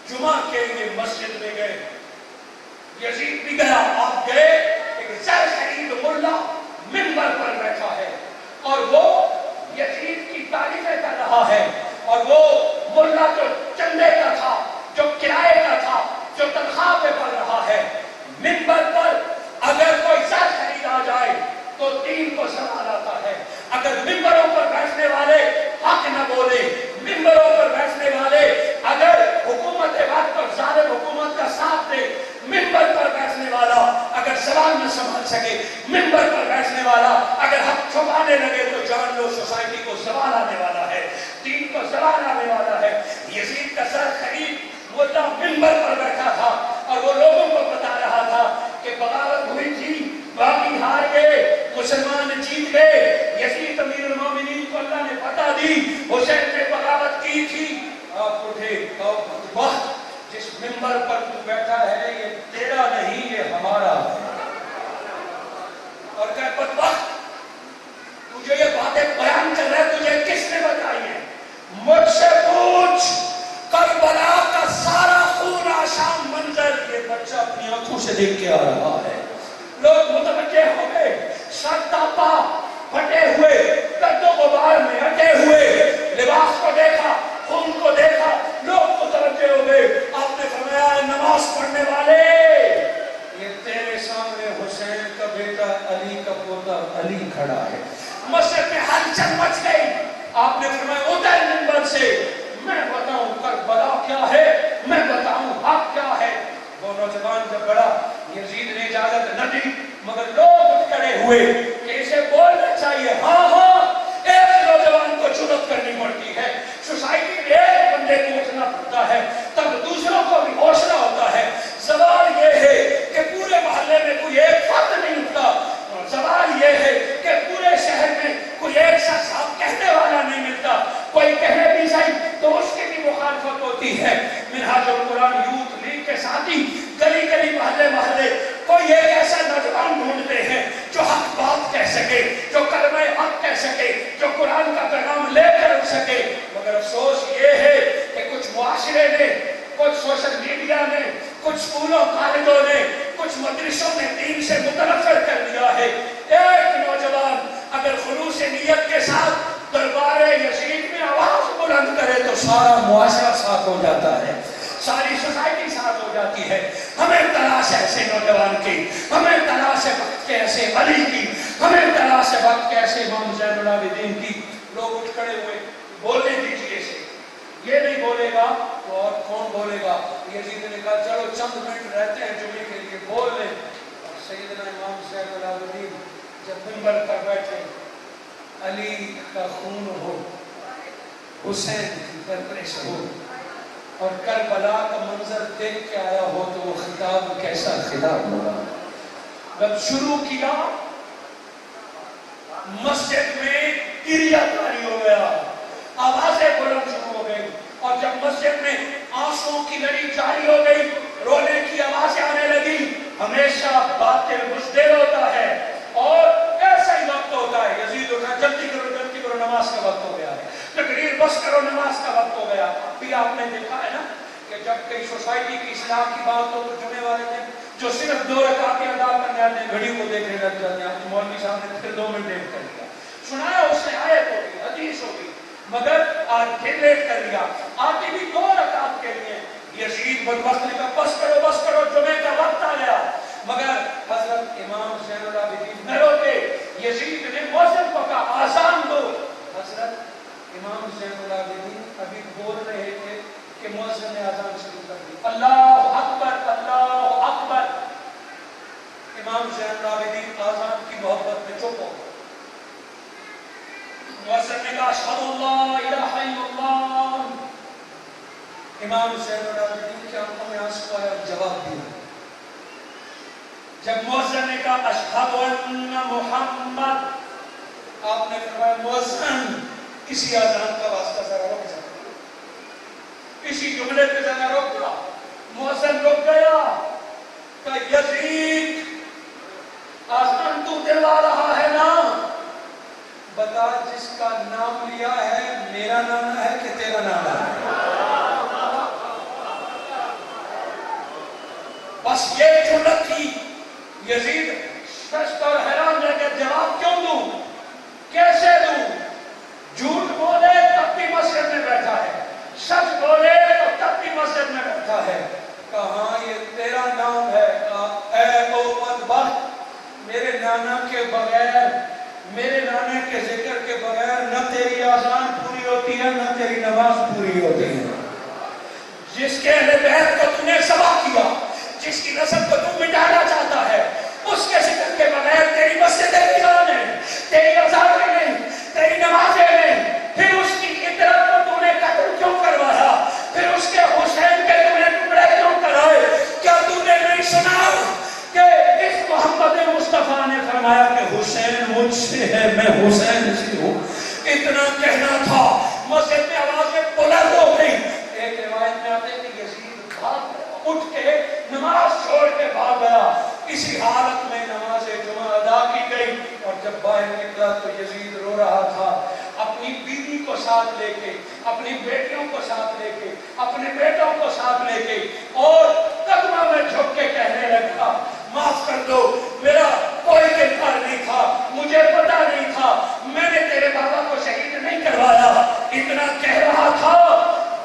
جمعہ کے لیے مسجد میں گئے، یزید بھی گیا، آپ گئے، ایک زر خرید ملا منبر پر بیٹھا ہے اور وہ یزید کی تعریفیں کر رہا ہے، اور وہ ملا جو چندے کا تھا، جو کرائے کا تھا، جو تنخواہ پہ پڑ رہا ہے، منبر پر اگر کوئی زر خرید آ جائے تو دین کو سوال آتا ہے، اگر ممبروں پر بیٹھنے والے حق نہ بولے، ممبروں پر بیٹھنے والے اگر حکومت وقت اور ظالم حکومت کا ساتھ دے، ممبر پر بیٹھنے والا اگر زبان نہ سنبھال سکے، ممبر پر بیٹھنے والا اگر حق چھپانے لگے تو جان لو سوسائٹی کو زوال آنے والا ہے، دین کو زوال آنے والا ہے۔ یزید کا سر خرید ملا ممبر پر بیٹھا تھا اور وہ لوگوں کو بتا رہا تھا کہ بغاوت ہوئی تھی منبر پر تو بیٹھا ہے، یہ تیرا نہیں، یہ ہمارا ہے۔ اور کہ بدبخت، تجھے یہ باتیں بیان کر رہے، تجھے کس نے بتائی ہے؟ مجھ سے پوچھ، کربلا کا سارا خون آشام منظر یہ بچہ اپنی آنکھوں سے دیکھ کے آ رہا ہے۔ لوگ متوجہ ہو گئے، سر تاپا، پھٹے ہوئے، گرد و غبار میں ہٹے ہوئے، لباس کو دیکھا، خون کو دیکھا، لوگ متوجہ ہو گئے۔ آپ نے فرمایا نماز پڑھنے والے، یہ تیرے سامنے حسین کا بیٹا علی کا پوتا علی کھڑا ہے۔ مسجد میں ہلچل مچ گئی۔ آپ نے فرمایا اتر منبر سے، میں بتاؤں کربلا کیا ہے، میں بتاؤں حق کیا ہے۔ وہ نوجوان جب بڑا، یزید نے اجازت نہ دی، مگر لوگ اٹھ کھڑے ہوئے کہ اسے بولنا چاہیے۔ ہاں ہاں، ایک نوجوان کو جرأت کرنی پڑتی ہے، سوسائٹی میں ایک بندے کو اٹھنا پڑتا ہے، تب دوسروں کو بھی حوصلہ ہوتا ہے۔ سوال یہ ہے کہ پورے محلے میں کوئی ایک فرد نہیں اٹھتا، سوال یہ ہے کہ پورے شہر میں کوئی ایک شخص آپ کہنے والا نہیں ملتا، کوئی کہے بھی صحیح تو اس کی بھی مخالفت ہوتی ہے۔ منہاج القرآن یوتھ لیگ کے ساتھی گلی گلی محلے محلے کوئی ایک ایسا نوجوان ڈھونڈتے ہیں جو حق بات کہہ سکے، جو کلمہ حق کہہ سکے، جو قرآن کا پیغام لے کر رکھ سکے۔ مگر افسوس یہ ہے کہ کچھ معاشرے نے، کچھ سوشل میڈیا نے، کچھ اسکولوں کالجوں نے، کچھ مدرسوں نے دین سے متنفر کر دیا ہے۔ ایک نوجوان اگر خلوص نیت کے ساتھ دربار یزید میں آواز بلند کرے تو سارا معاشرہ ساتھ ہو جاتا ہے، ساری سوسائٹی ساتھ ہو جاتی ہے۔ ہمیں تلاش ہے ایسے نوجوان کی، ہمیں تلاش ہے وقت کے ایسے علی کی، ہمیں تلاش ہے وقت کے ایسے امام زین العابدین کی۔ لوگ اٹھ کھڑے ہوئے، بولنے دیجیے اسے، یہ نہیں بولے گا تو اور کون بولے گا؟ یزید نے کہا چلو چند منٹ رہتے ہیں جمعے کے لیے، بول لیں۔ اور سیدنا امام زین العابدین جب منبر پر بیٹھے، علی کا خون ہو، حسین کی پرورش ہو، اور کربلا کا منظر دیکھ کے آیا ہو تو وہ خطاب کیسا خطاب ہوگا؟ جب شروع کیا مسجد میں گریہ جاری ہو گیا، آوازیں بلند شروع ہو گئی، اور جب مسجد میں آنسوؤں کی لڑی جاری ہو گئی، رونے کی آوازیں آنے لگی۔ ہمیشہ باطل بزدل ہوتا ہے اور ایسا ہی وقت ہوتا ہے۔ یزید اٹھا، جلدی کرو نماز کا وقت ہو گیا ہے، تقریر بس کرو نماز کا وقت ہو گیا۔ اب بھی آپ نے دیکھا ہے نا کہ جب کئی سوسائٹی کی اصلاح کی بات ہو تو جمعے والے دن جو صرف 2 رکعتیں ادا کرنے آتے ہیں گھڑی کو دیکھنے لگ جاتے ہیں، مولوی صاحب نے پھر 2 منٹ لیٹ کر دیا، سنایا اس نے آیت ہو گئی، حدیث ہو گئی، مگر آج پھر لیٹ کر دیا، آتے بھی 2 رکعت کے لیے۔ یزید بدبخت نے کہا بس کرو جمعے کا وقت آ گیا، مگر حضرت امام زین العابدین نہ روکے۔ یزید نے مؤذن کو کہا آذان دو۔ حضرت امام زین العابدین ابھی بول رہے تھے کہ مؤذن نے آذان شروع کر دی، اللہ اکبر اللہ اکبر۔ امام زین العابدین آذان کی محبت میں چپ ہو گئے۔ مؤذن نے کہا اشہد اللہ الہ الا اللہ۔ امام زین العابدین کی آنکھوں میں آنسو آیا، جواب دیا۔ جب مؤذن نے کہا اشہد ان محمد، آپ نے فرمایا مؤذن اسی آذان کا واسطہ ذرا رک جا، اسی جملے پہ ذرا رک جا۔ مؤذن رک گیا کہ یزید آذان تو دلوا رہا ہے نا، بتا جس کا نام لیا ہے میرا نام ہے کہ تیرا نام ہے؟ بس یہ جملت تھی۔ یزید ششت اور حیران رہ کے جواب کیوں دوں، کیسے دوں؟ جھوٹ بولے تب بھی مسجد میں بیٹھا ہے، سچ بولے تو تب بھی مسجد میں بیٹھا ہے۔ کہاں یہ تیرا نام ہے؟ اے امت بخت، میرے نانا کے بغیر، میرے نانے کے ذکر کے بغیر نہ تیری آذان پوری ہوتی ہے نہ تیری نماز پوری ہوتی ہے۔ جس کے اہل بیت کو تو نے ذبح کیا، جس کی نسل کو تو مٹانا چاہتا ہے، اس کے ذکر کے بغیر تیری مسجدیں ویران ہیں، تیری اذانیں نہیں، تیری نمازیں نہیں، پھر اس کی عطرت کو تو نے قتل کیوں کروایا، پھر اس کے حسین کے تو نے ٹکڑے کیوں کرائے؟ کیا تو نے نہیں سنا کہ اس محمد مصطفیٰ نے فرمایا کہ حسین مجھ سے ہے میں حسین سے ہوں؟ اتنا کہنا تھا، مسجد میں آوازیں بلند ہو گئی۔ ایک روایت میں آتے کہ یزید بھاگ گیا، اسی حالت میں نماز جمعہ ادا کی گئی اور جب باہر نکلا تو یزید رو رہا تھا، اپنی بیوی کو ساتھ لے کے، اپنی بیٹیوں کو ساتھ لے کے، اپنے بیٹوں کو ساتھ لے کے، اور قدموں میں جھک کے کہنے لگا معاف کر دو، میرا کوئی کردار نہیں تھا، مجھے پتا نہیں تھا، میں نے تیرے بابا کو شہید نہیں کروایا، اتنا کہہ رہا تھا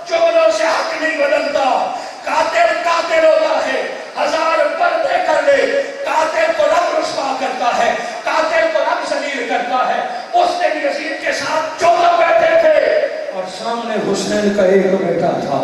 چوروں سے حق نہیں بدلتا، قاتل قاتل ہوتا ہے، ہزار پردے کر لے، قاتل کو رب رسوا کرتا ہے، قاتل کو رب ذلیل کرتا ہے۔ اس دن یزید کے ساتھ 14 بیٹے تھے اور سامنے حسین کا ایک بیٹا تھا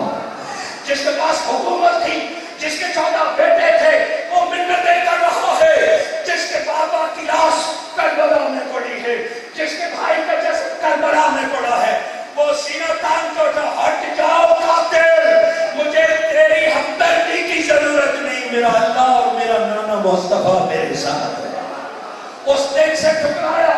جس کے پاس حکومت تھی، جس کے 14 بیٹے تھے، وہ منتیں کر رہا ہے، جس کے بابا کی لاش کربلا میں پڑی ہے، جس کے بھائی کا جسد کربلا میں پڑا ہے، وہ سینہ تان کو ہٹ جاؤ قاتل، مجھے تیری ہمدردی کی ضرورت نہیں، میرا اللہ اور میرا نانا مصطفیٰ میرے ساتھ ہے۔ اس دن سے ٹھکرایا،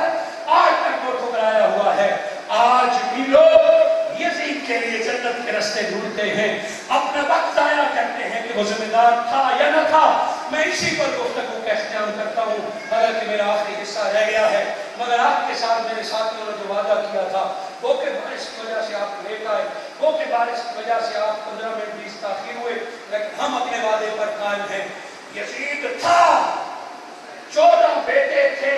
آج تک وہ ٹھکرایا ہوا ہے۔ آج بھی لوگ یزید کے لیے جنت کے راستے ڈھونڈتے ہیں، اپنا وقت ضائع کرتے ہیں کہ وہ ذمہ دار تھا یا نہ تھا۔ میں اسی پر گفتگو کا اختتام کرتا ہوں، حالانکہ میرا آخری حصہ رہ گیا ہے، مگر آپ کے ساتھ میرے ساتھیوں نے جو وعدہ کیا تھا وہ کہ بارش کی وجہ سے آپ لیٹ آئے، وہ کہ بارش کی وجہ سے آپ 15 منٹ 20 تاخیر ہوئے، لیکن ہم اپنے وعدے پر قائم ہیں۔ یزید تھا، 14 بیٹے تھے،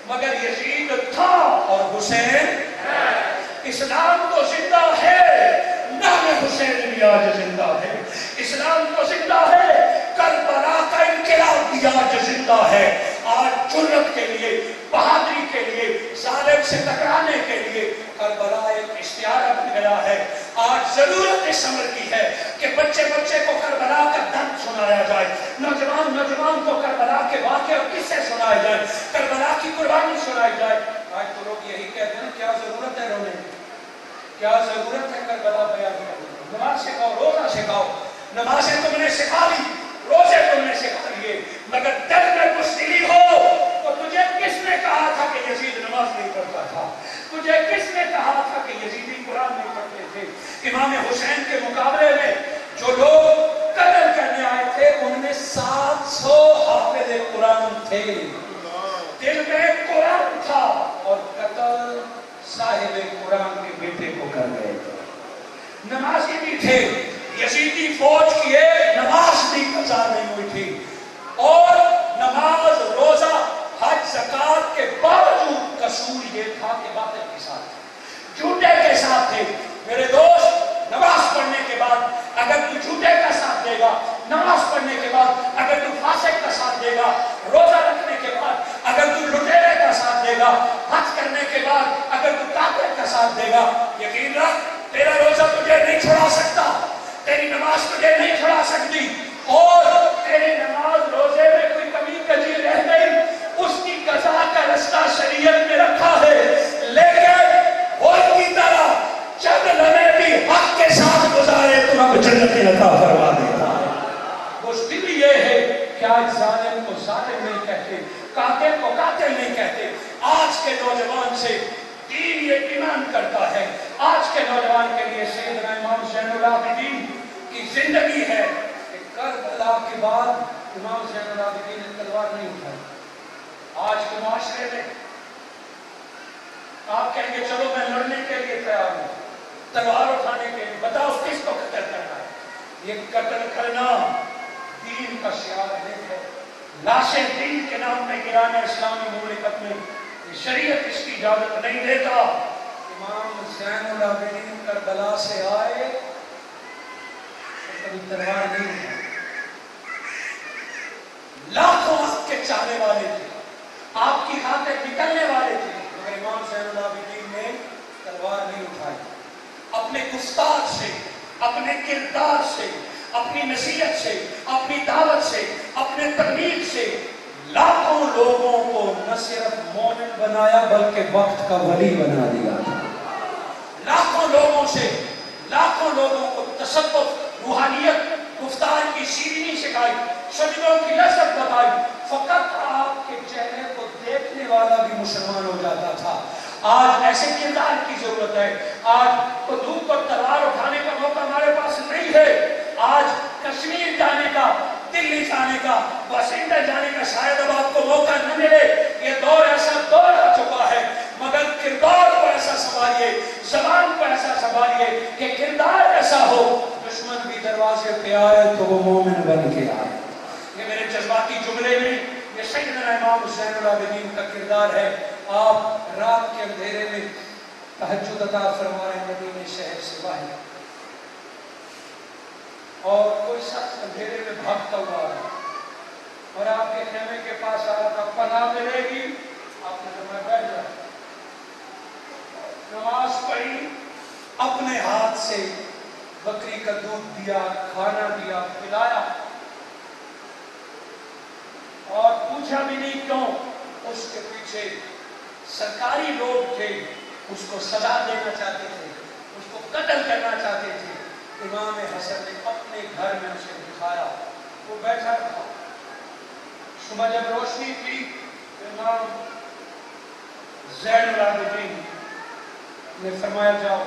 مگر یزید تھا اور حسین ہے۔ اسلام تو زندہ ہے، نام حسین بھی آج زندہ ہے۔ اسلام تو زندہ ہے، کربلا کا انقلاب بھی آج زندہ ہے۔ آج جرأت کے لیے، بہادری کے لیے، ظالم سے ٹکرانے کے لیے کربلا ایک اشتہار بن گیا ہے۔ آج ضرورت اس امر کی ہے کہ بچے بچے کو کربلا کا درد سنایا جائے، نوجوان نوجوان کو کربلا کے واقعے اور قصے سنائے جائے، کربلا کی قربانی سنائی جائے۔ آج تو لوگ یہی کہتے ہیں کیا ضرورت ہے رونے کی، کیا ضرورت ہے کربلا بیان کرنے کی، نماز سکھاؤ، روزہ سکھاؤ، نمازیں تم نے سکھا لی، روزے تم نے سکھا لیے، مگر دل میں بزدلی ہو تو تجھے کس نے کہا تھا کہ یزید نماز نہیں پڑھتا تھا؟ تجھے کس نے کہا تھا کہ یزیدی قرآن نہیں پڑھتے تھے؟ امام حسین کے مقابلے میں جو لوگ قتل کرنے آئے تھے ان میں 700 حافظ قرآن تھے، دل میں قرآن تھا، اور قتل صاحب قرآن کے بیٹے کو کر گئے تھے۔ نمازی بھی تھے، یزیدی فوج کی ایک نماز بھی قضا نہیں ہوئی تھی، اور نماز، روزہ، حج، زکات کے باوجود قصور یہ تھا کہ باطل کے ساتھ تھے، جھوٹے کے ساتھ تھے۔ میرے دوست، نماز پڑھنے کے بعد اگر تو جھوٹے کا ساتھ دے گا، نماز پڑھنے کے بعد اگر تو فاسق کا ساتھ دے گا، روزہ رکھنے کے بعد اگر تو لٹیرے کا ساتھ دے گا، حج کرنے کے بعد اگر تو کافر کا ساتھ دے گا، یقین رکھ تیرا روزہ تجھے نہیں چھڑا سکتا، تیری نماز تجھے نہیں چھڑا سکتی، اور تیری نماز روزے میں کوئی کمی کجی رہ گئی اس کی قضا کا رستہ شریعت میں رکھا ہے، لیکن اور کی طرح چند لمحے بھی حق کے ساتھ گزارے تو رب جنت عطا فرما دیتا ہے۔ مشکل یہ ہے کہ آج ظالم کو ظالم نہیں کہتے، قاتل کو قاتل نہیں کہتے۔ آج کے نوجوان سے دین یہ ایمان کرتا ہے، آج کے نوجوان کے لیے سیدنا امام زین العابدین کی زندگی ہے کہ کربلا کے بعد امام زین العابدین نے تلوار نہیں اٹھائی۔ آج کے معاشرے میں آپ کہیں گے چلو میں لڑنے کے لیے تیار ہوں، تلوار اٹھانے کے لیے، بتاؤ کس کو قتل کرنا ہے؟ یہ قتل کرنا دین کا شعار نہیں ہے، لاشیں دین کے نام پہ گرانا اسلامی مملکت میں شریعت اس کی اجازت نہیں دیتا۔ امام زین العابدین کربلا سے آئے کبھی تلوار نہیں اٹھائی، لاکھوں آپ کے چاہنے والے تھے، آپ کی خاطر نکلنے والے تھے، مگر امام زین العابدین نے تلوار نہیں اٹھائی۔ اپنے گفتار سے، اپنے کردار سے، اپنی نصیحت سے، اپنی دعوت سے، اپنے تبلیغ سے لاکھوں لوگوں کو نہ صرف مومن بنایا بلکہ وقت کا ولی بنا دیا تھا۔ لاکھوں لوگوں سے، لاکھوں لوگوں کو تصوف، روحانیت، گفتار کی شیرینی سکھائی، سجدوں کی لذت بتائی، فقط آپ کے چہرے کو دیکھنے والا بھی مسلمان ہو جاتا تھا۔ آج ایسے کردار کی ضرورت ہے۔ آج بندوق پر تلوار اٹھانے کا موقع ہمارے پاس نہیں ہے۔ آج کشمیر جانے کا، دلی جانے کا، واشنگٹن سمٹے جانے کا شاید اب آپ کو موقع نہ ملے. یہ دور ایسا دور آ چکا ہے, مگر کردار کو ایسا سنبھالیے, زبان کو ایسا سنبھالیے کہ کردار ایسا ہو دشمن بھی دروازے پہ آئے تو وہ مومن بن کے آئے. یہ میرے جذباتی جملے میں یہ سیدنا امام حسین العابدین کا کردار ہے. آپ رات کے اندھیرے میں تہجد عطا فرما رہے ہیں مدینے شہر سے باہر, اور کوئی شخص اندھیرے میں بھاگتا ہوا ہے اور آپ کے خیمے کے پاس آیا تھا, پناہ ملے گی. آپ نے فرمایا بیٹھ جاؤ. نماز پڑھی, اپنے ہاتھ سے بکری کا دودھ دیا, کھانا دیا, پلایا, اور پوچھا بھی نہیں کیوں. اس کے پیچھے سرکاری لوگ تھے, اس کو سزا دینا چاہتے تھے, اس کو قتل کرنا چاہتے تھے. امام حسن نے اپنے گھر میں اسے دکھایا, وہ بیٹھا تھا. صبح جب روشنی تھی, امام زین العابدین نے فرمایا جاؤ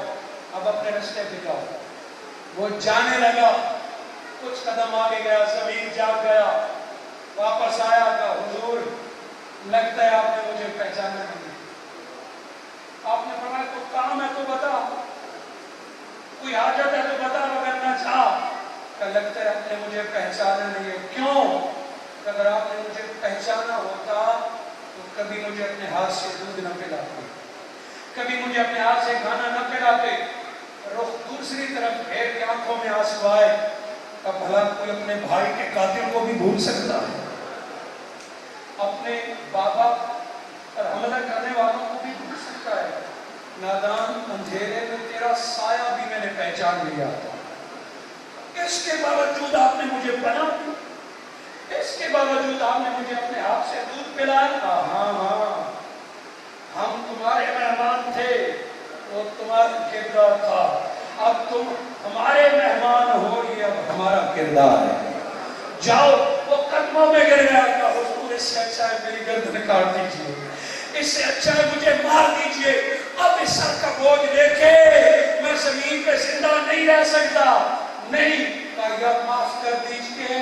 اب اپنے رستے پہ جاؤ. وہ جانے لگا, کچھ قدم آگے گیا, زمین جاگ گیا, واپس آیا کہ حضور لگتا ہے آپ نے مجھے پہچانا نہیں. آپ نے فرمایا کوئی کام ہے تو بتا, کوئی حاجت ہے تو بتا, مگر نہ چاہ کہ لگتا ہے آپ نے مجھے پہچانا نہیں ہے. کیوں؟ اگر آپ نے مجھے پہچانا ہوتا تو کبھی مجھے اپنے ہاتھ سے دودھ نہ پلاتے, کبھی مجھے اپنے ہاتھ سے کھانا نہ پلاتے. رخ دوسری طرف پھیر کے آنکھوں میں آنسو آئے کہ بھلا کوئی اپنے بھائی کے قاتل کو بھی بھول سکتا ہے, اپنے بابا پر حملہ کرنے والوں کو بھی بھول سکتا ہے. نادان, اندھیرے میں تیرا سایہ بھی میں نے پہچان لیا تھا, اس کے باوجود آپ نے مجھے پناہ دی, اس کے باوجود آپ نے مجھے اپنے ہاتھ سے دودھ پلایا. ہاں ہاں, ہم تمہارے مہمان تھے, وہ تمہارا کردار تھا, اب تم ہمارے مہمان ہو, یہ اب ہمارا کردار ہے. جاؤ. وہ قدموں میں گر گیا کہ حضور اس سے اچھا ہے میری گردن کاٹ دیجیے, اس سے اچھا ہے مجھے مار دیجیے, اب اس سر کا بوجھ لے کے میں زمین پہ زندہ نہیں رہ سکتا. نہیں, یا معاف کر دیجیے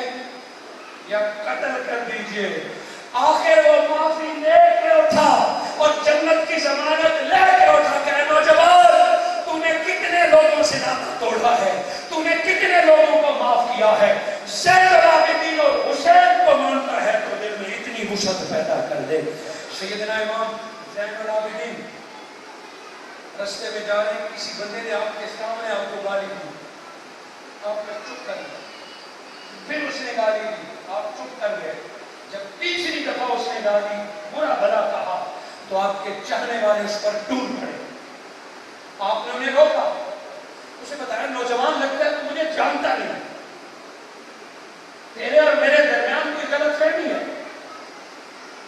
یا قتل کر دیجیے. آخر وہ معافی لے کے اٹھا اور جنت کی ضمانت لے کے اٹھا کہ اے نوجوان, تو نے کتنے لوگوں سے ناطہ توڑا ہے, تو نے کتنے لوگوں کو معاف کیا ہے. زین العابدین اور حسین کو مانتا ہے تو دل میں اتنی وسعت پیدا کر دے. سیدنا امام زین العابدین رستے میں جا رہے ہیں, کسی بندے نے آپ کے سامنے آپ کو گالی دی, آپ نے چپ کر لیا. پھر اس نے گالی دی, آپ چپ کر گئے. جب تیسری دفعہ اس نے گالی برا بھلا کہا تو آپ کے چاہنے والے اس پر ٹوٹ پڑے. آپ نے انہیں روکا, اسے بتایا نوجوان لگتا ہے تو مجھے جانتا نہیں, تیرے اور میرے درمیان کوئی غلط فہمی ہے,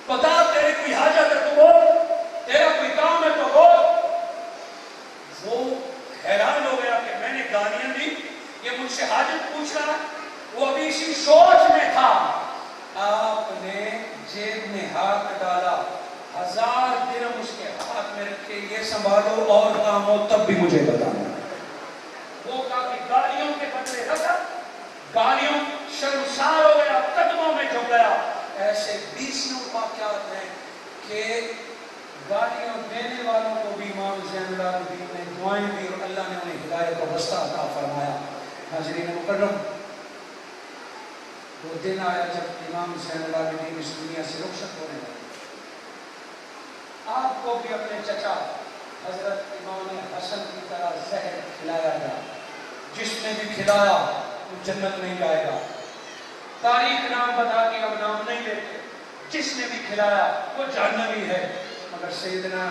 بتا تیرے کوئی حاجت ہے تو بول, تیرا کوئی کام ہے تو بول. وہ حیران ہو گیا کہ میں نے گالیاں دی, یہ مجھ سے حاجت پوچھ رہا. وہ ابھی اسی سوچ میں تھا. آپ نے جیب میں ہاتھ ڈالا, 1000 درہم اس کے ہاتھ میں رکھے, یہ سنبھالو اور کام ہو تب بھی مجھے بتانا. وہ کہا کہ گالیوں کے بدلے رکھا, گالیوں شرمسار ہو گیا, قدموں میں جھک گیا. ایسے 20 واقعات ہیں کہ گالیاں دینے والوں کو بھی امام زین العابدین نے دعائیں دی اور اللہ نے انہیں ہدایت و رستہ عطا فرمایا. حاضرین مکرم, وہ دن آیا جب امام زین العابدین اس دنیا سے رخصت ہونے لگے. آپ کو بھی اپنے چچا حضرت امام حسن کی طرح زہر کھلایا گیا. جس نے بھی کھلایا وہ جنت نہیں جائے گا. تاریخ نام بتا کے اب نام نہیں لیتے, جس نے بھی کھلایا وہ جہنمی ہے. مگر سیدنا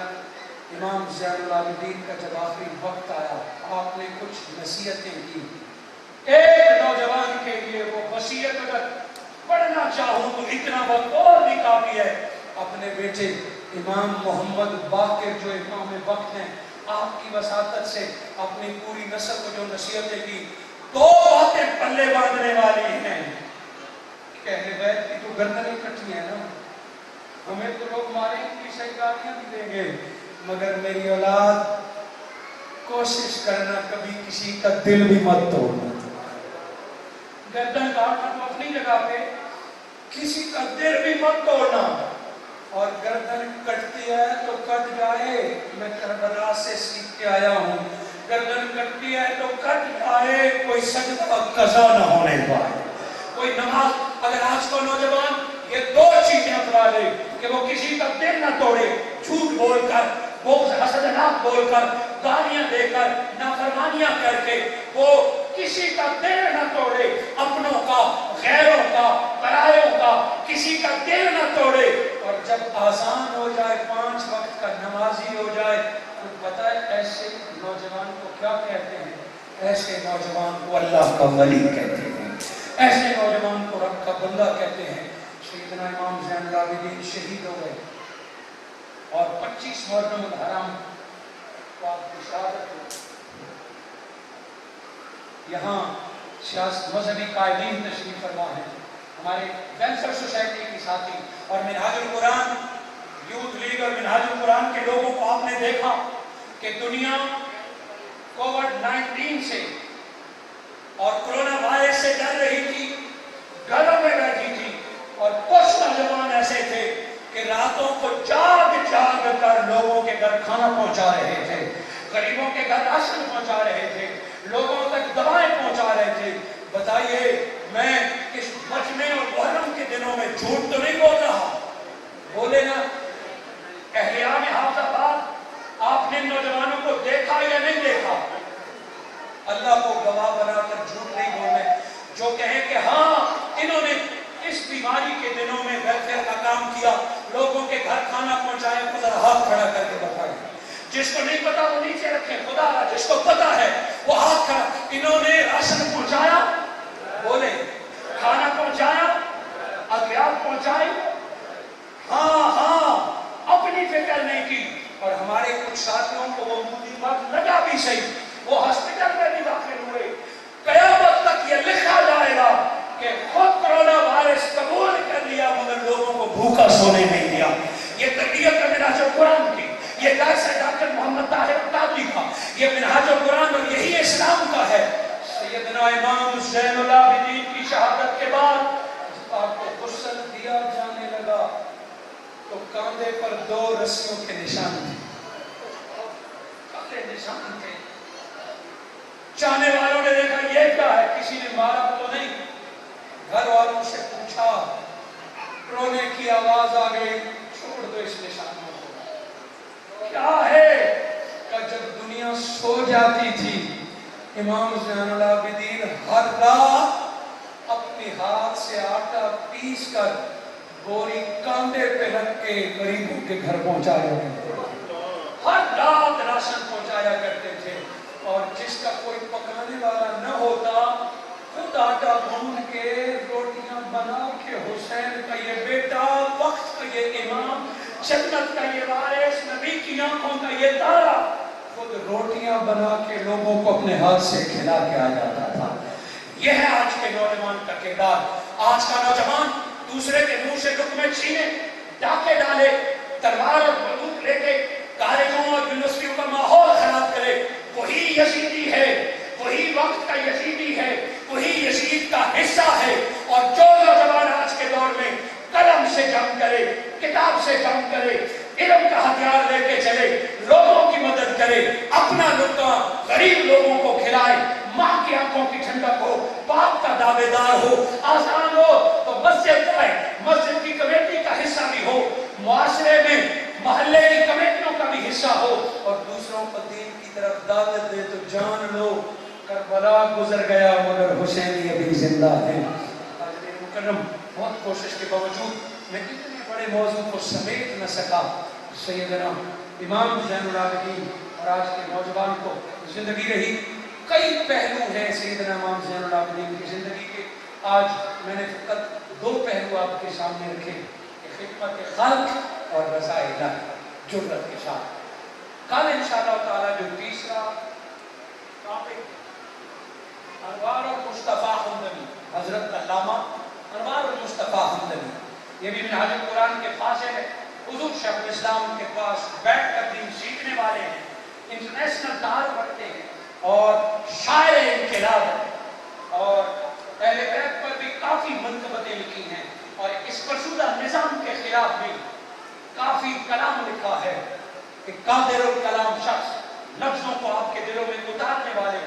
امام زین العابدین کا جب آخری وقت آیا, آپ نے کچھ نصیحتیں کی. ایک نوجوان کے لیے وہ وصیت اگر پڑھنا چاہوں تو اتنا وقت اور بھی کافی ہے. اپنے بیٹے امام محمد باقر جو امام وقت ہیں, آپ کی وساطت سے اپنی پوری نسل کو جو نصیحتیں کی, 2 باتیں پلے باندھنے والی ہیں. کہنے بیت کی تو گردنیں کٹی ہیں نا, ہمیں تو لوگ ماریں گے, صحیح گالیاں بھی دیں گے, مگر میری اولاد کوشش کرنا کبھی کسی کا دل بھی مت توڑنا. گردن کاٹنا تو اپنی جگہ پہ, کسی کا دل بھی مت توڑنا، اور گردن کٹتی ہے تو کٹ جائے، میں کربلا سے سیکھ کے آیا ہوں، گردن کٹتی ہے تو کٹ جائے، کوئی سجدہ قضا نہ ہونے پائے، کوئی نماز۔ اگر آج کو نوجوان یہ دو چیزیں اپنا لے کہ وہ کسی کا دل نہ توڑے، جھوٹ بول کر، بغض حسدناک بول کر، گالیاں دے کر، نافرمانیاں کر کے، وہ کسی کا دل نہ توڑے، اپنوں کا، غیروں کا، پرایوں کا، کسی کا دل نہ توڑے، اور جب آسان ہو جائے، 5 وقت کا نمازی ہو جائے، تو پتہ ہے ایسے نوجوان کو کیا کہتے ہیں؟ ایسے نوجوان کو اللہ کا ولی کہتے ہیں، ایسے نوجوان کو رب کا بندہ کہتے ہیں۔ سیدنا امام زین العابدین شہید ہو گئے، اور 25 محرم الحرام کو آپ کی شہادت ہوئی۔ یہاں سیاست مذہبی قائدین تشریف فرما ہے، ہمارے ویلفیئر سوسائٹی کی ساتھی، اور منہاج القرآن یوتھ لیگ اور منہاج القرآن کے لوگوں کو آپ نے دیکھا کہ دنیا کووڈ-19 سے اور کرونا وائرس سے ڈر رہی تھی، گھروں میں بیٹھی تھی، اور کچھ نوجوان ایسے تھے کہ راتوں کو جاگ جاگ کر لوگوں کے گھر کھانا پہنچا رہے تھے، غریبوں کے گھر راشن پہنچا رہے تھے، لوگوں تک دوائیں پہنچا رہے تھے۔ بتائیے میں اس مجمع اور محرم کے دنوں میں جھوٹ تو نہیں بول رہا؟ بولے نا اہلیان حافظ آباد، آپ نے نوجوانوں کو دیکھا یا نہیں دیکھا؟ اللہ کو گواہ بنا کر جھوٹ نہیں بولنے، جو کہیں کہ ہاں انہوں نے اس بیماری کے دنوں میں ویلفیئر کا کام کیا، لوگوں کے گھر کھانا پہنچایا، خدا ہاتھ کھڑا کر کے بتائیں۔ جس کو نہیں پتا وہ نیچے رکھے، خدا جس کو پتا ہے وہ ہاتھ کھڑا۔ انہوں نے راشن پہنچایا، بولے کھانا پہنچایا، ادویات پہنچائی، ہاں ہاں، اپنی فکر نہیں کی۔ اور ہمارے کچھ ساتھیوں کو وہ مصیبت لگا بھی صحیح، وہ ہاسپٹل میں بھی داخل ہوئے، قیامت تک یہ لکھا جائے گا کہ خود کرونا وائرس قبول کر لیا مگر لوگوں کو بھوکا سونے نہیں دیا۔ یہ تربیت کا منہاج القرآن کی، یہ درس ہے ڈاکٹر محمد طاہر القادری کا، یہ منہاج القرآن اور یہی اسلام کا ہے۔ سیدنا امام زین العابدین کی شہادت کے بعد جب آپ کو غسل دیا جانے لگا تو کاندھے پر 2 رسیوں کے نشان تھے، کالے نشان تھے۔ چاہنے والوں نے دیکھا یہ کیا ہے، کسی نے مارا تو نہیں، گھر والوں سے پوچھا، رونے کی آواز آ گئی، چھوڑ دو اس نشانوں کو، کیا ہے؟ کہ جب دنیا سو جاتی تھی امام زین العابدین ہر رات اپنے ہاتھ سے آٹا پیس کر بوری کاندھے پہ رکھ کے غریبوں کے گھر پہنچایا کرتے تھے، ہر رات راشن پہنچایا کرتے تھے۔ اور جس کا کوئی پکانے والا نہ ہوتا، خود آٹا گوندھ کے روٹیاں بنا کے حسین کا یہ بیٹا، وقت کا یہ امام، جنت کا یہ وارث، نبی کی آنکھوں کا یہ تارا، خود روٹیاں بنا کے لوگوں کو اپنے ہاتھ سے کھلا کے آ جاتا تھا۔ یہ ہے آج کے نوجوان کا کردار۔ آج کا نوجوان دوسرے کے منہ سے لقمے چھینے، ڈاکے ڈالے، تلوار اور بندوق لے کے کالجوں اور یونیورسٹیوں کا ماحول خراب کرے، وہی یزیدی ہے، وہی وقت کا یزیدی ہے، وہی یزید کا حصہ ہے۔ اور جو نوجوان آج کے دور میں قلم سے جنگ کرے، کتاب سے جنگ کرے، علم کا ہتھیار لے کے چلے، لوگوں کی مدد کرے، اپنا لقمہ غریب لوگوں کو کھلائے، ماں کی آنکھوں کی ٹھنڈک ہو، باپ کا دعوے دار ہو، آسان ہو تو مسجد جائے، مسجد کی کمیٹی کا حصہ بھی ہو، معاشرے میں محلے کی کمیٹیوں کا بھی حصہ ہو، اور دوسروں کو دین کی طرف دعوت دے تو جان لو کربلا گزر گیا مگر حسین ابھی زندہ ہے۔ حاضرین مکرم، بہت کوشش کے باوجود میں اتنے بڑے موضوع کو سمیٹ نہ سکا۔ سیدنا امام زین العابدین اور آج کے نوجوان کو زندگی رہی، کئی پہلو ہیں سیدنا امام زین العابدین کی زندگی کے۔ آج میں نے فقط 2 پہلو آپ کے سامنے رکھے کہ خدمت خلق اور رضا الہی، جرأت کے ساتھ۔ کل انشاءاللہ تعالیٰ جو تیسرا ٹاپک انوار المصطفیٰ حمدانی، حضرت علامہ انوار المصطفیٰ حمدانی، یہ بھی منہاج القرآن کے فاصل ہے، حضور شیخ الاسلام کے پاس بیٹھ کر دین سیکھنے والے ہیں، انٹرنیشنل تعارف رکھتے ہیں، اور شاعر انقلاب ہے، اور اہل بیت پر بھی کافی منقبتیں لکھی ہیں، اور اس فرسودہ نظام کے خلاف بھی کافی کلام لکھا ہے کہ قادر الکلام شخص، لفظوں کو آپ کے دلوں میں اتارنے والے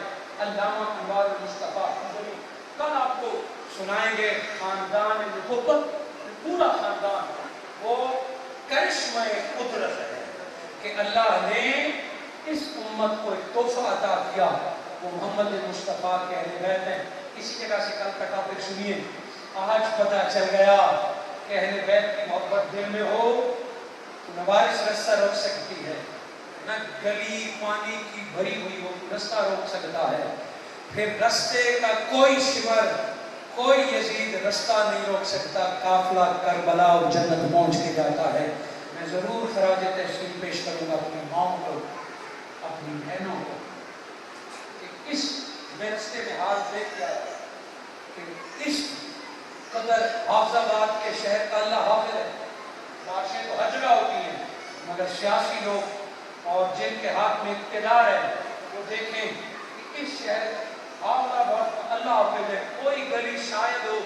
علامہ انوار مصطفیٰ حنبلی کل آپ کو سنائیں گے. خاندان نبوت، پورا خاندان وہ کرشمہ قدرت ہے کہ اللہ نے اس امت کو ایک تحفہ عطا کیا، وہ محمد مصطفیٰ کے اہل بیت ہیں. اسی جگہ سے کل کا ٹاپک سنیے. آج پتہ چل گیا کہ اہل بیت کی محبت دل میں ہو تو نہ بارش رستہ روک سکتی ہے، نہ گلی پانی کی بھری ہوئی ہو تو رستہ روک سکتا ہے. پھر رستے کا کوئی شمر، کوئی یزید رستہ نہیں روک سکتا. قافلہ کربلا اور جنت پہنچ کے جاتا ہے. میں ضرور خراج تحسین پیش کروں گا اپنی ماؤں کو، اپنی بہنوں کو، کہ اس رستے میں ہاتھ دیکھ کے آیا کہ اس قدر حافظ آباد کے شہر کا اللہ حافظ ہے. بارشیں تو ہر جگہ ہوتی ہیں، مگر سیاسی لوگ اور جن کے ہاتھ میں اقتدار ہے وہ دیکھیں کہ اس شہر حافظ آباد کا اللہ حافظ ہے. کوئی گلی شاید ہو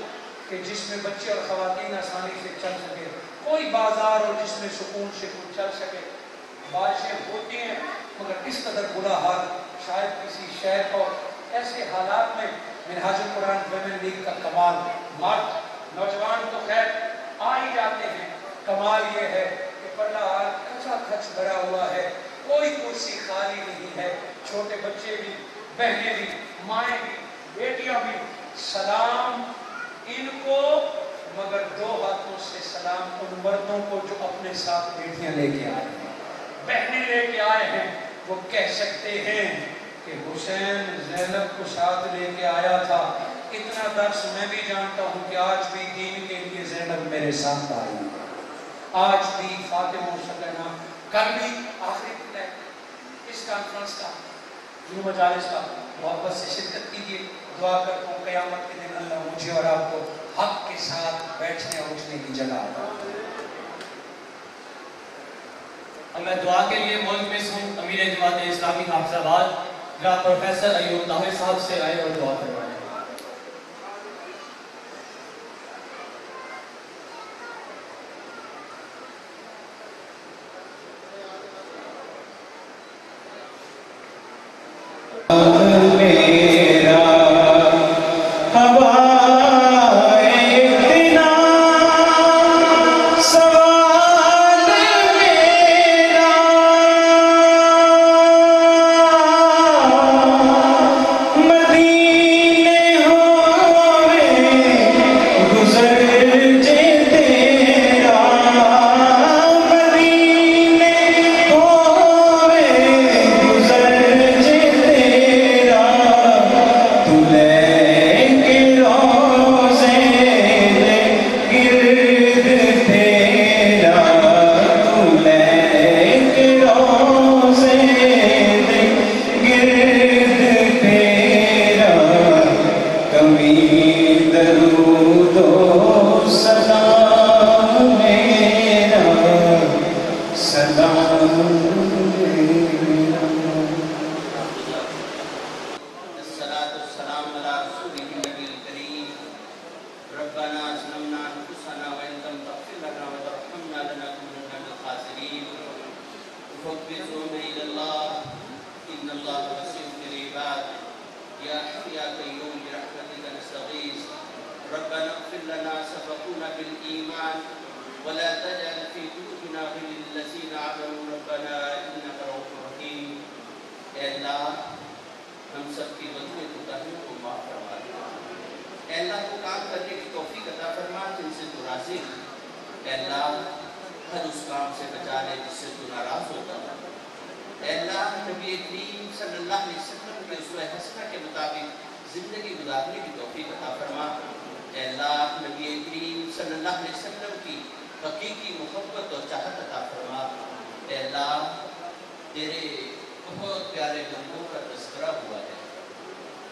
کہ جس میں بچے اور خواتین آسانی سے چل سکے، کوئی بازار ہو جس میں سکون سے کوئی چل سکے. بارشیں ہوتی ہیں مگر اس قدر برا حال شاید کسی شہر کو. ایسے حالات میں منہاج القرآن ویمن لیگ کا کمال، مرد نوجوان تو خیر آ ہی جاتے ہیں، کمال یہ ہے کہ پردہ حال کھچا کھچ بھرا ہوا ہے، کوئی کرسی خالی نہیں ہے. چھوٹے بچے بھی، بہنیں بھی، مائیں بھی، بیٹیاں بھی. سلام ان کو، مگر دو ہاتھوں سے سلام ان مردوں کو جو اپنے ساتھ بیٹیاں لے کے آئے ہیں، بہنیں لے کے آئے ہیں. وہ کہہ سکتے ہیں کہ حسین زینب کو ساتھ لے کے آیا تھا. اتنا درس میں بھی جانتا ہوں کہ آج بھی دین کے لیے زینب میرے ساتھ آئی ہے، آج بھی فاطمہ و سکینہ. کل بھی آخری دن ہے اس کانفرنس کا، یوں مجالس کا، محبت سے شرکت کیجیے. دعا کرتا ہوں قیامت کے دن اللہ مجھے اور آپ کو حق کے ساتھ بیٹھنے اور اٹھنے کی جگہ عطا کرے. میں دعا کے لیے ملتمس ہوں امیر جماعت اسلامی حافظ آباد جناب پروفیسر ایوب طاہر صاحب سے آئے اور دعا کروائیں.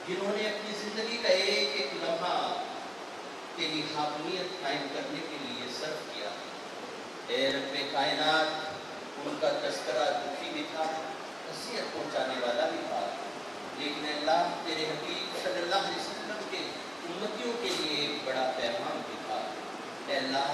جنہوں نے اپنی زندگی کا ایک ایک لمحہ تیری حاکمیت قائم کرنے کے لیے صرف کیا. اے رب کائنات، ان کا تذکرہ دکھی بھی تھا، نصیحت پہنچانے والا بھی تھا، لیکن اللہ تیرے حبیب صلی اللہ علیہ وسلم کے امتیوں کے لیے ایک بڑا پیغام بھی تھا. اے اللہ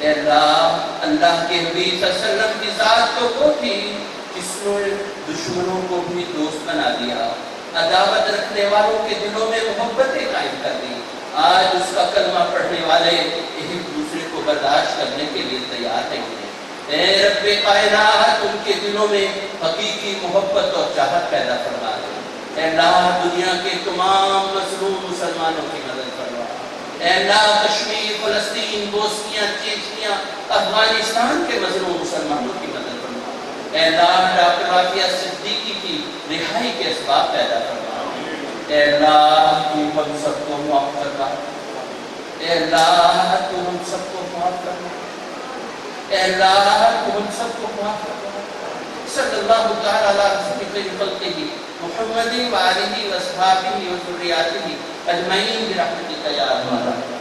اے اللہ کے حبیب صلی اللہ علیہ وسلم کی ذات تو وہ تھی جس نے دشمنوں کو بھی دوست بنا دیا، عداوت رکھنے والوں کے دلوں میں محبتیں قائم کر دی۔ آج اس کا کلمہ پڑھنے والے ایک دوسرے کو برداشت کرنے کے لیے تیار نہیں ہیں۔ اے رب کائنات ان کے دلوں میں حقیقی محبت اور چاہت پیدا فرما دے۔ اے اللہ دنیا کے تمام مظلوم مسلمانوں کی مدد فرما۔ اے اللہ کشمیر، فلسطین، بوسنیا، چیچنیا، افغانستان کے مظلوم مسلمانوں کی مدد فرما۔ اے اللہ ڈاکٹر رافیہ صدیقی کی رہائی کے اسباب پیدا فرما۔ اے اللہ تو ہم سب کو معاف کرنا۔ اے اللہ تو ہم سب کو معاف کرنا۔ اے اللہ تو ہم سب کو معاف کرنا۔ صلی اللہ تعالی علی رسول خلقہ محمد و آلہ و اصحابہ و ذریاتہ اجمعین برحمتک یا ارحم الراحمین۔